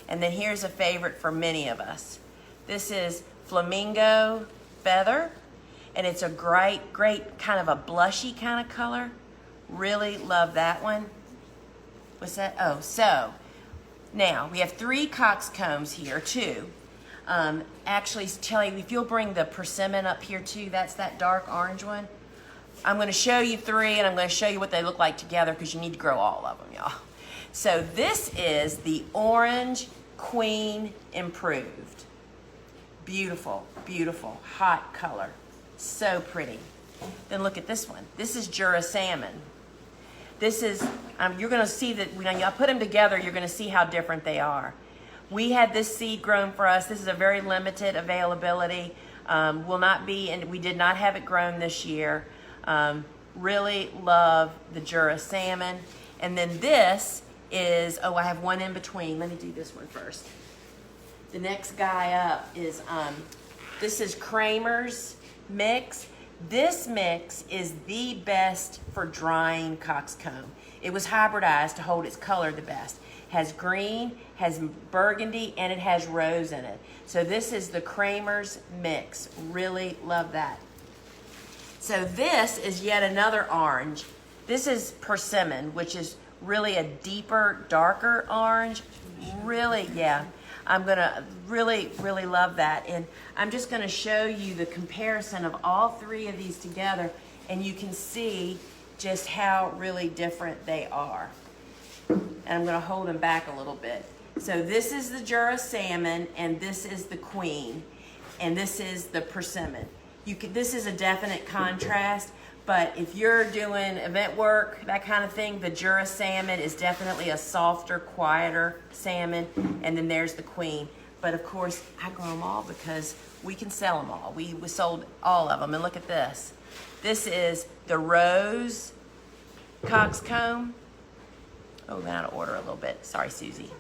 And then here's a favorite for many of us. This is Flamingo Feather. And it's a great kind of a blushy kind of color. Really love that one. What's that? Oh, so now we have 3 coxcombs here, 2. Actually, Kelly, if you'll bring the persimmon up here too, that's that dark orange one. I'm going to show you 3, and I'm going to show you what they look like together because you need to grow all of them, y'all. So this is the Orange Queen Improved. Beautiful, beautiful, hot color. So pretty. Then look at this one. This is Jura Salmon. This is, you're going to see that when I put them together, you're going to see how different they are. We had this seed grown for us. This is a very limited availability. Will not be, and we did not have it grown this year. Really love the Jura Salmon. And then this is, I have one in between. Let me do this one first. The next guy up is, this is Kramer's mix. This mix is the best for drying coxcomb. It was hybridized to hold its color the best. Has green, has burgundy, and it has rose in it. So this is the Kramer's mix. Really love that. So this is yet another orange. This is persimmon, which is really a deeper, darker orange. Really, yeah. I'm gonna really love that. And I'm just gonna show you the comparison of all three of these together, and you can see just how really different they are. And I'm gonna hold them back a little bit. So this is the Jura salmon, and this is the queen, and this is the persimmon. This is a definite contrast, but if you're doing event work, that kind of thing, the Jura salmon is definitely a softer, quieter salmon, and then there's the queen. But of course, I grow them all because we can sell them all. We sold all of them, and look at this. This is the rose coxcomb. Oh, went out of order a little bit. Sorry, Susie.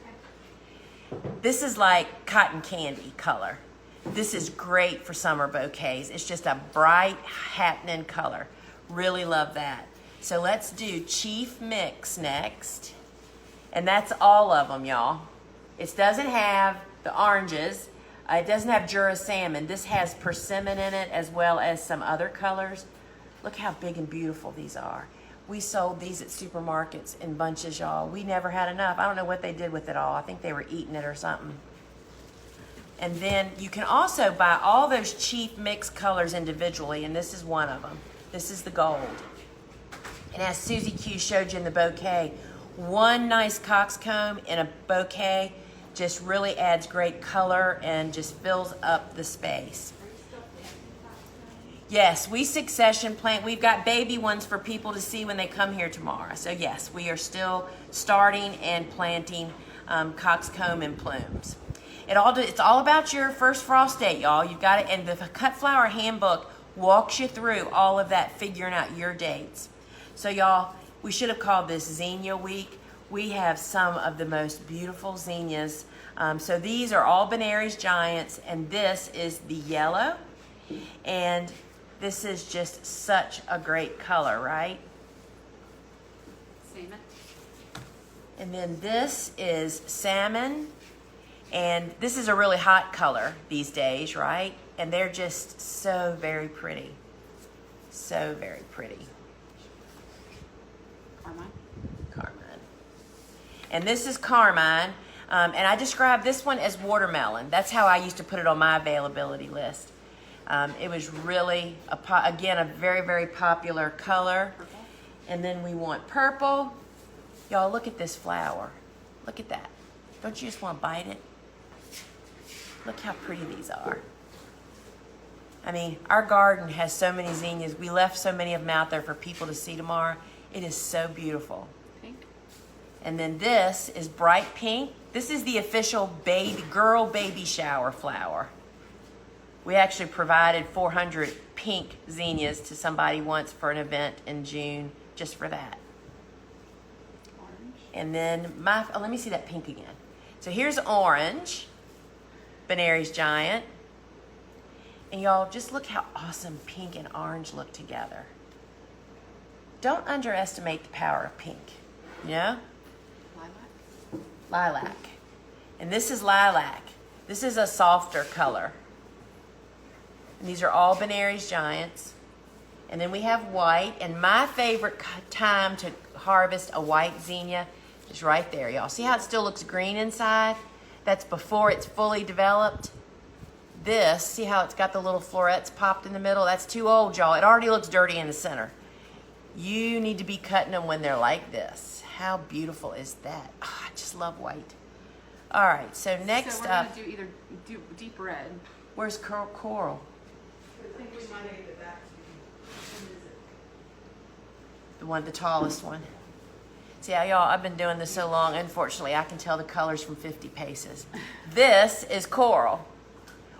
This is like cotton candy color. This is great for summer bouquets. It's just a bright, happening color. Really love that. So let's do Chief Mix next. And that's all of them, y'all. It doesn't have the oranges. It doesn't have Jura salmon. This has persimmon in it as well as some other colors. Look how big and beautiful these are. We sold these at supermarkets in bunches, y'all. We never had enough. I don't know what they did with it all. I think they were eating it or something. And then you can also buy all those cheap mixed colors individually, and this is one of them. This is the gold. And as Susie Q showed you in the bouquet, one nice coxcomb in a bouquet just really adds great color and just fills up the space. Yes, we succession plant. We've got baby ones for people to see when they come here tomorrow. So yes, we are still starting and planting coxcomb and plumes. It's all about your first frost date, y'all. You've got it, and the Cut Flower Handbook walks you through all of that, figuring out your dates. So y'all, we should have called this Zinnia Week. We have some of the most beautiful zinnias. So these are all Benary's Giants, and this is the yellow. And this is just such a great color, right? Salmon. And then this is salmon. And this is a really hot color these days, right? And they're just so very pretty. So very pretty. Carmine. And this is carmine. And I described this one as watermelon. That's how I used to put it on my availability list. It was really, again, a very, very popular color. Purple. And then we want purple. Y'all, look at this flower. Look at that. Don't you just want to bite it? Look how pretty these are. I mean, our garden has so many zinnias. We left so many of them out there for people to see tomorrow. It is so beautiful. Pink. And then this is bright pink. This is the official girl baby shower flower. We actually provided 400 pink zinnias to somebody once for an event in June just for that. Orange. And then let me see that pink again. So here's orange, Benary's Giant. And y'all, just look how awesome pink and orange look together. Don't underestimate the power of pink, you know? Lilac. Lilac. And this is lilac. This is a softer color. And these are all Benary's Giants. And then we have white. And my favorite time to harvest a white zinnia is right there, y'all. See how it still looks green inside? That's before it's fully developed. This, see how it's got the little florets popped in the middle? That's too old, y'all. It already looks dirty in the center. You need to be cutting them when they're like this. How beautiful is that? Oh, I just love white. All right, so next So we're up, going to do either deep red. where's coral? I think we might get it back. The tallest one. See how y'all, I've been doing this so long, unfortunately, I can tell the colors from 50 paces. This is coral,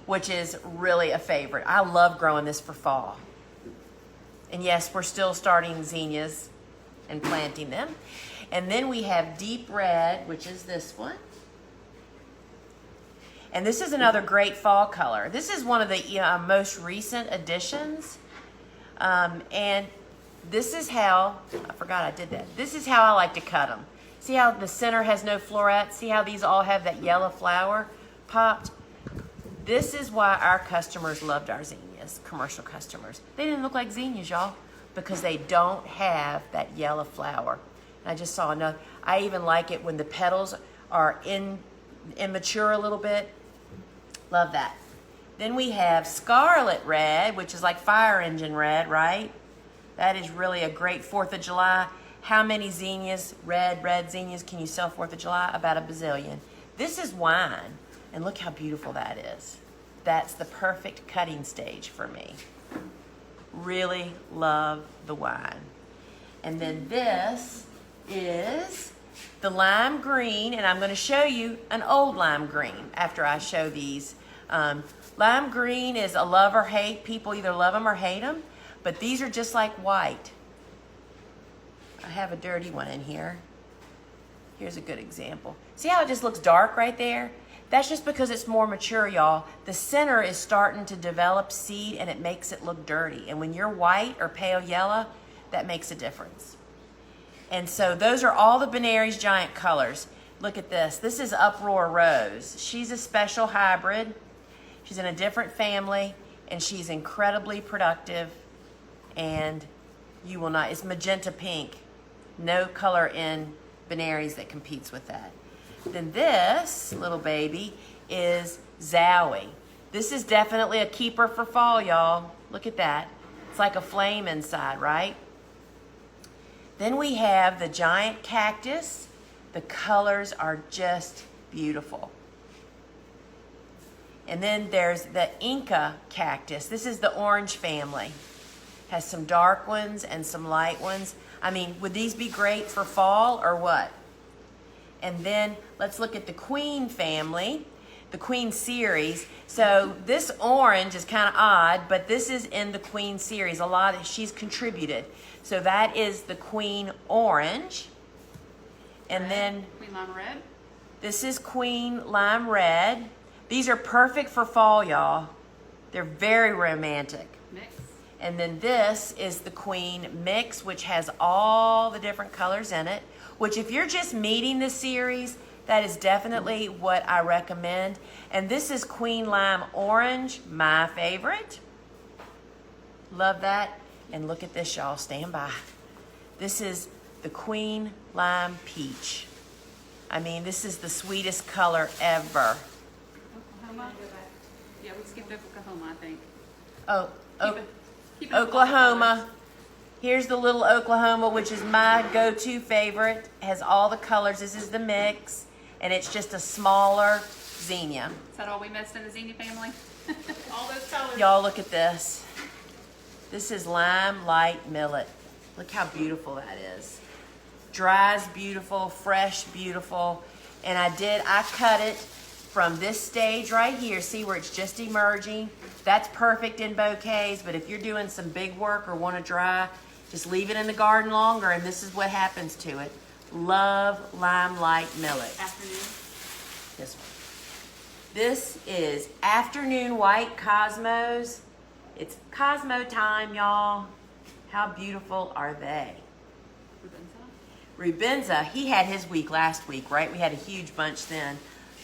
which is really a favorite. I love growing this for fall. And yes, we're still starting zinnias and planting them. And then we have deep red, which is this one. And this is another great fall color. This is one of the most recent additions. And this is how, I forgot I did that. This is how I like to cut them. See how the center has no florets? See how these all have that yellow flower popped? This is why our customers loved our zinnias. zinnias, commercial customers. They didn't look like zinnias, y'all, because they don't have that yellow flower. And I just saw another. I even like it when the petals are immature a little bit. Love that. Then we have scarlet red, which is like fire engine red, right? That is really a great 4th of July. How many zinnias, red zinnias, can you sell 4th of July? About a bazillion. This is wine, and look how beautiful that is. That's the perfect cutting stage for me. Really love the wine. And then this is the lime green, and I'm going to show you an old lime green after I show these. Lime green is a love or hate. People either love them or hate them, but these are just like white. I have a dirty one in here. Here's a good example. See how it just looks dark right there? That's just because it's more mature, y'all. The center is starting to develop seed and it makes it look dirty. And when you're white or pale yellow, that makes a difference. And so those are all the Benary's giant colors. Look at this. This is Uproar Rose. She's a special hybrid. She's in a different family and she's incredibly productive, and you will not, it's magenta pink. No color in Benary's that competes with that. Then this little baby is Zowie. This is definitely a keeper for fall, y'all. Look at that. It's like a flame inside, right? Then we have the giant cactus. The colors are just beautiful. And then there's the Inca cactus. This is the orange family. Has some dark ones and some light ones. I mean, would these be great for fall or what? And then let's look at the Queen family, the Queen series. So this orange is kind of odd, but this is in the Queen series. She's contributed. So that is the Queen orange. And Red. then Queen lime red. this is Queen lime red. These are perfect for fall, y'all. They're very romantic. Mix. And then this is the Queen Mix, which has all the different colors in it, which if you're just meeting the series, that is definitely what I recommend. And this is Queen Lime Orange, my favorite. Love that. And look at this, y'all. Stand by. This is the Queen Lime Peach. I mean, this is the sweetest color ever. Oklahoma. Yeah, we skipped Oklahoma, I think. Keep it Oklahoma. Here's the little Oklahoma, which is my go-to favorite. It has all the colors. This is the mix, and it's just a smaller zinnia. Is that all we missed in the zinnia family? All those colors. Y'all look at this. This is Lime Light Millet. Look how beautiful that is. Dries beautiful, fresh beautiful. And I cut it from this stage right here. See where it's just emerging? That's perfect in bouquets, but if you're doing some big work or want to dry, just leave it in the garden longer, and this is what happens to it. Love Lime Light Millet. Afternoon. This one. This is Afternoon White Cosmos. It's Cosmo time, y'all. How beautiful are they? Rubenza, he had his week last week, right? We had a huge bunch then.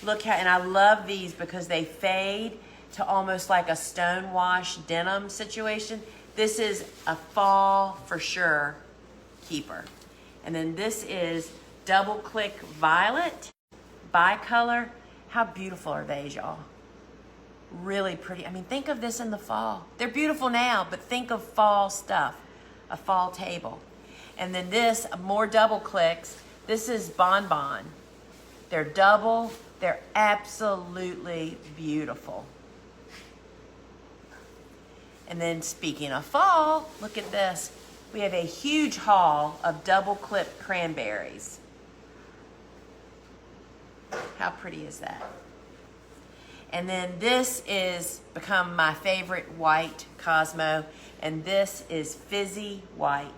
Look how, and I love these because they fade to almost like a stone wash denim situation. This is a fall for sure keeper. And then this is Double Click Violet, bicolor. How beautiful are these, y'all? Really pretty. I mean, think of this in the fall. They're beautiful now, but think of fall stuff, a fall table. And then this, more double clicks. This is Bonbon. They're double. They're absolutely beautiful. And then speaking of fall, look at this. We have a huge haul of double clip cranberries. How pretty is that? And then this is become my favorite white Cosmo, and this is Fizzy White.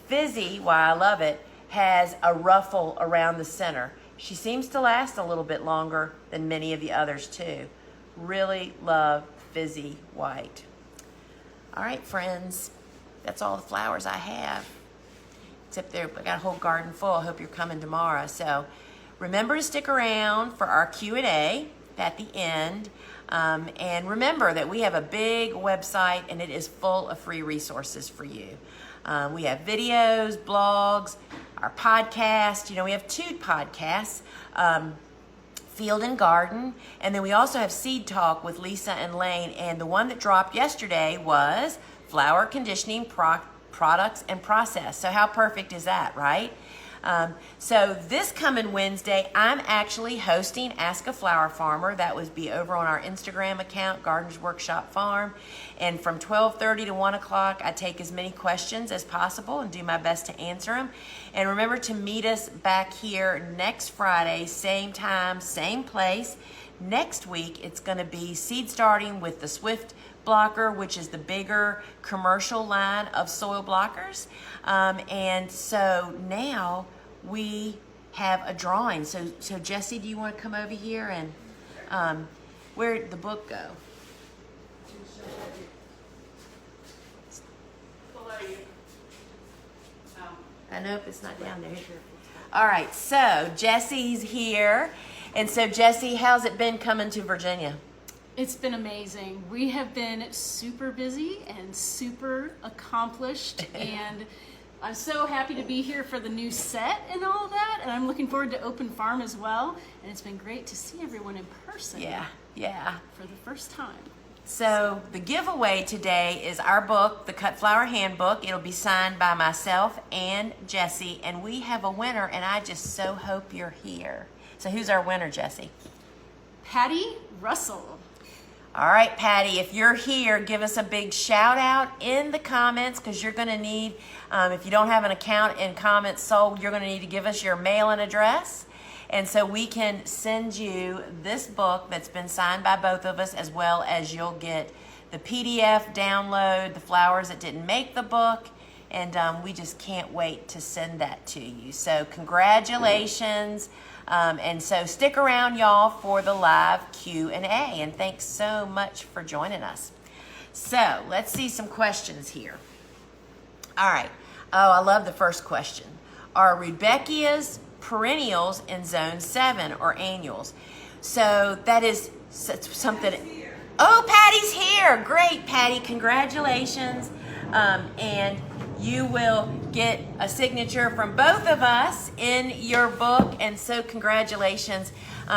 Fizzy, why I love it, has a ruffle around the center. She seems to last a little bit longer than many of the others too. Really love Fizzy White. All right, friends, that's all the flowers I have. Except I got a whole garden full. I hope you're coming tomorrow. So remember to stick around for our Q&A. at the end. And remember that we have a big website and it is full of free resources for you. We have videos, blogs, our podcast. You know, we have 2 podcasts, Field and Garden, and then we also have Seed Talk with Lisa and Lane, and the one that dropped yesterday was Flower Conditioning Products and Process. So how perfect is that, right? So this coming Wednesday, I'm actually hosting Ask a Flower Farmer. That would be over on our Instagram account, Gardeners Workshop Farm. And from 12:30 to 1 o'clock, I take as many questions as possible and do my best to answer them. And remember to meet us back here next Friday, same time, same place. Next week, it's going to be seed starting with the Swift blocker, which is the bigger commercial line of soil blockers. And so now we have a drawing. So Jesse, do you want to come over here and where'd the book go? I know it's not down there. All right, so Jesse's here. And so Jesse, how's it been coming to Virginia? It's been amazing. We have been super busy and super accomplished, and I'm so happy to be here for the new set and all that, and I'm looking forward to Open Farm as well, and it's been great to see everyone in person. Yeah. For the first time. So the giveaway today is our book, the Cut Flower Handbook. It'll be signed by myself and Jesse, and we have a winner, and I just so hope you're here. So who's our winner, Jesse? Patty Russell. All right, Patty, if you're here, give us a big shout out in the comments, because you're going to need, if you don't have an account in comments sold, you're going to need to give us your mailing address. And so we can send you this book that's been signed by both of us, as well as you'll get the PDF download, the flowers that didn't make the book, and we just can't wait to send that to you. So congratulations. And so stick around, y'all, for the live Q&A. And thanks so much for joining us. So let's see some questions here. All right. Oh, I love the first question. Are Rudbeckias perennials in zone 7 or annuals? So that is something. Oh, Patty's here. Great, Patty. Congratulations. And you will get a signature from both of us in your book, and so congratulations.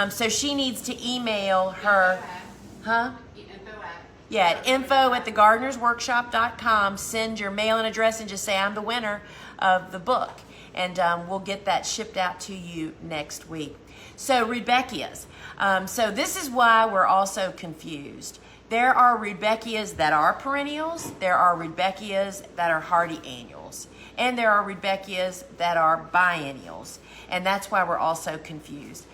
So she needs to email her, at info@thegardenersworkshop.com. Send your mailing address and just say, I'm the winner of the book, and we'll get that shipped out to you next week. So Rudbeckias. So this is why we're also confused. There are Rudbeckias that are perennials, there are Rudbeckias that are hardy annuals, and there are Rudbeckias that are biennials, and that's why we're also confused.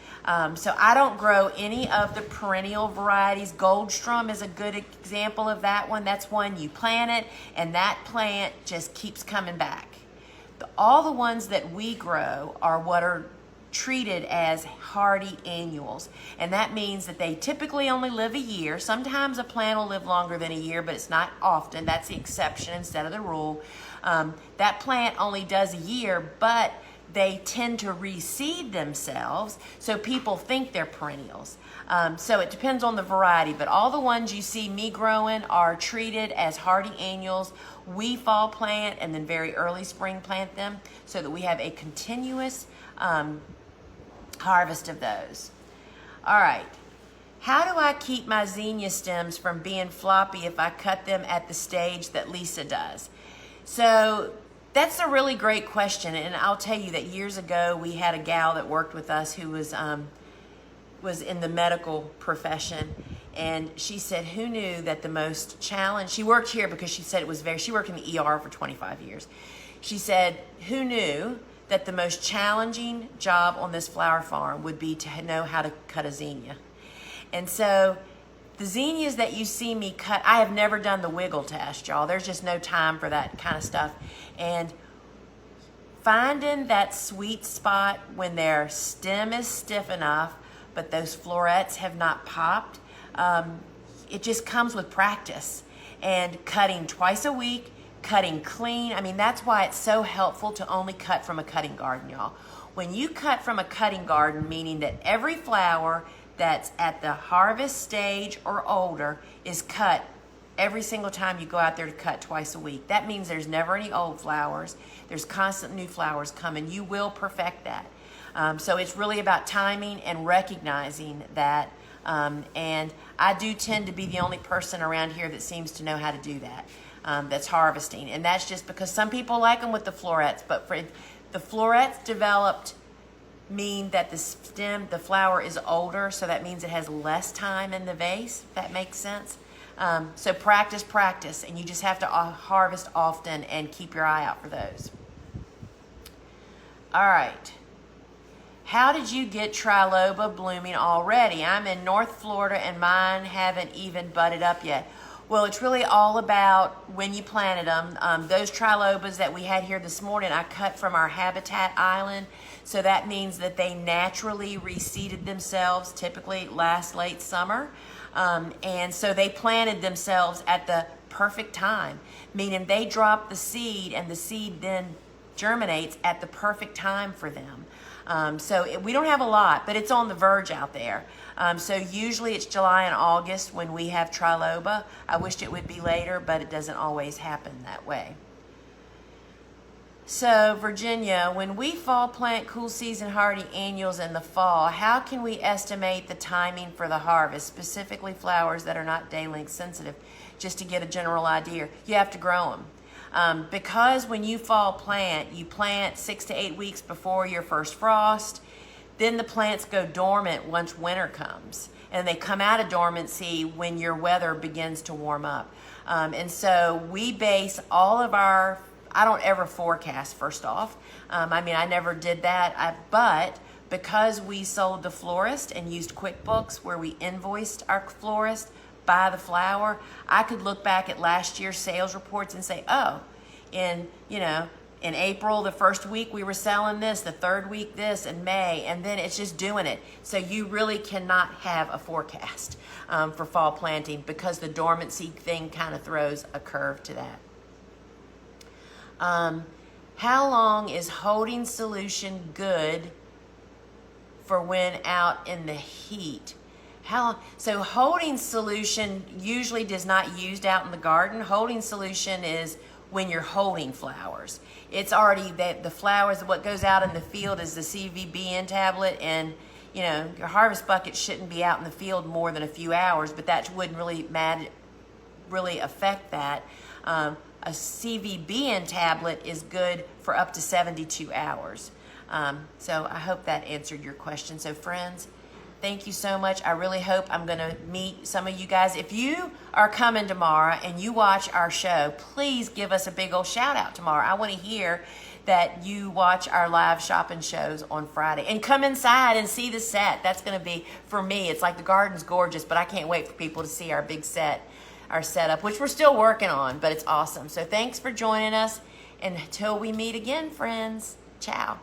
So I don't grow any of the perennial varieties. Goldstrom is a good example of that one. That's one you plant it, and that plant just keeps coming back. All the ones that we grow are what are treated as hardy annuals, and that means that they typically only live a year. Sometimes a plant will live longer than a year, but it's not often. That's the exception instead of the rule. That plant only does a year, but they tend to reseed themselves, so people think they're perennials. So it depends on the variety, but all the ones you see me growing are treated as hardy annuals. We fall plant and then very early spring plant them so that we have a continuous harvest of those. All right. How do I keep my zinnia stems from being floppy if I cut them at the stage that Lisa does? So that's a really great question, and I'll tell you that years ago we had a gal that worked with us who was in the medical profession, and she said, who knew that the most challenge, she worked here because she said it was she worked in the ER for 25 years. She said, who knew that the most challenging job on this flower farm would be to know how to cut a zinnia. And so the zinnias that you see me cut, I have never done the wiggle test, y'all. There's just no time for that kind of stuff. And finding that sweet spot when their stem is stiff enough, but those florets have not popped, it just comes with practice. And cutting twice a week, cutting clean. I mean, that's why it's so helpful to only cut from a cutting garden, y'all. When you cut from a cutting garden, meaning that every flower that's at the harvest stage or older is cut every single time you go out there to cut twice a week. That means there's never any old flowers. There's constant new flowers coming. You will perfect that. So it's really about timing and recognizing that. And I do tend to be the only person around here that seems to know how to do that. That's harvesting. And that's just because some people like them with the florets, but for the florets developed mean that the flower is older, so that means it has less time in the vase, if that makes sense. So practice, and you just have to harvest often and keep your eye out for those. All right. How did you get triloba blooming already? I'm in North Florida and mine haven't even budded up yet. Well, it's really all about when you planted them. Those trilobas that we had here this morning, I cut from our habitat island. So that means that they naturally reseeded themselves, typically late summer. And so they planted themselves at the perfect time, meaning they drop the seed and the seed then germinates at the perfect time for them. We don't have a lot, but it's on the verge out there. So usually it's July and August when we have triloba. I wished it would be later, but it doesn't always happen that way. So Virginia, when we fall plant cool season hardy annuals in the fall, how can we estimate the timing for the harvest, specifically flowers that are not day length sensitive, just to get a general idea? You have to grow them. Because when you fall plant, you plant 6 to 8 weeks before your first frost. Then the plants go dormant once winter comes. And they come out of dormancy when your weather begins to warm up. And so we base all of our, I don't ever forecast first off. I never did that. But because we sold to Florist and used QuickBooks where we invoiced our florist by the flower, I could look back at last year's sales reports and say, oh, in April, the first week we were selling this, the third week this, in May, and then it's just doing it. So you really cannot have a forecast for fall planting because the dormancy thing kind of throws a curve to that. How long is holding solution good for when out in the heat? So holding solution usually does not used out in the garden. Holding solution is when you're holding flowers. It's already that the flowers, what goes out in the field is the CVBN tablet, and your harvest bucket shouldn't be out in the field more than a few hours, but that wouldn't really affect that. A CVBN tablet is good for up to 72 hours. So I hope that answered your question. So friends, thank you so much. I really hope I'm going to meet some of you guys. If you are coming tomorrow and you watch our show, please give us a big old shout out tomorrow. I want to hear that you watch our live shopping shows on Friday. And come inside and see the set. That's going to be, for me, it's like the garden's gorgeous, but I can't wait for people to see our big set, our setup, which we're still working on, but it's awesome. So thanks for joining us. And until we meet again, friends, ciao.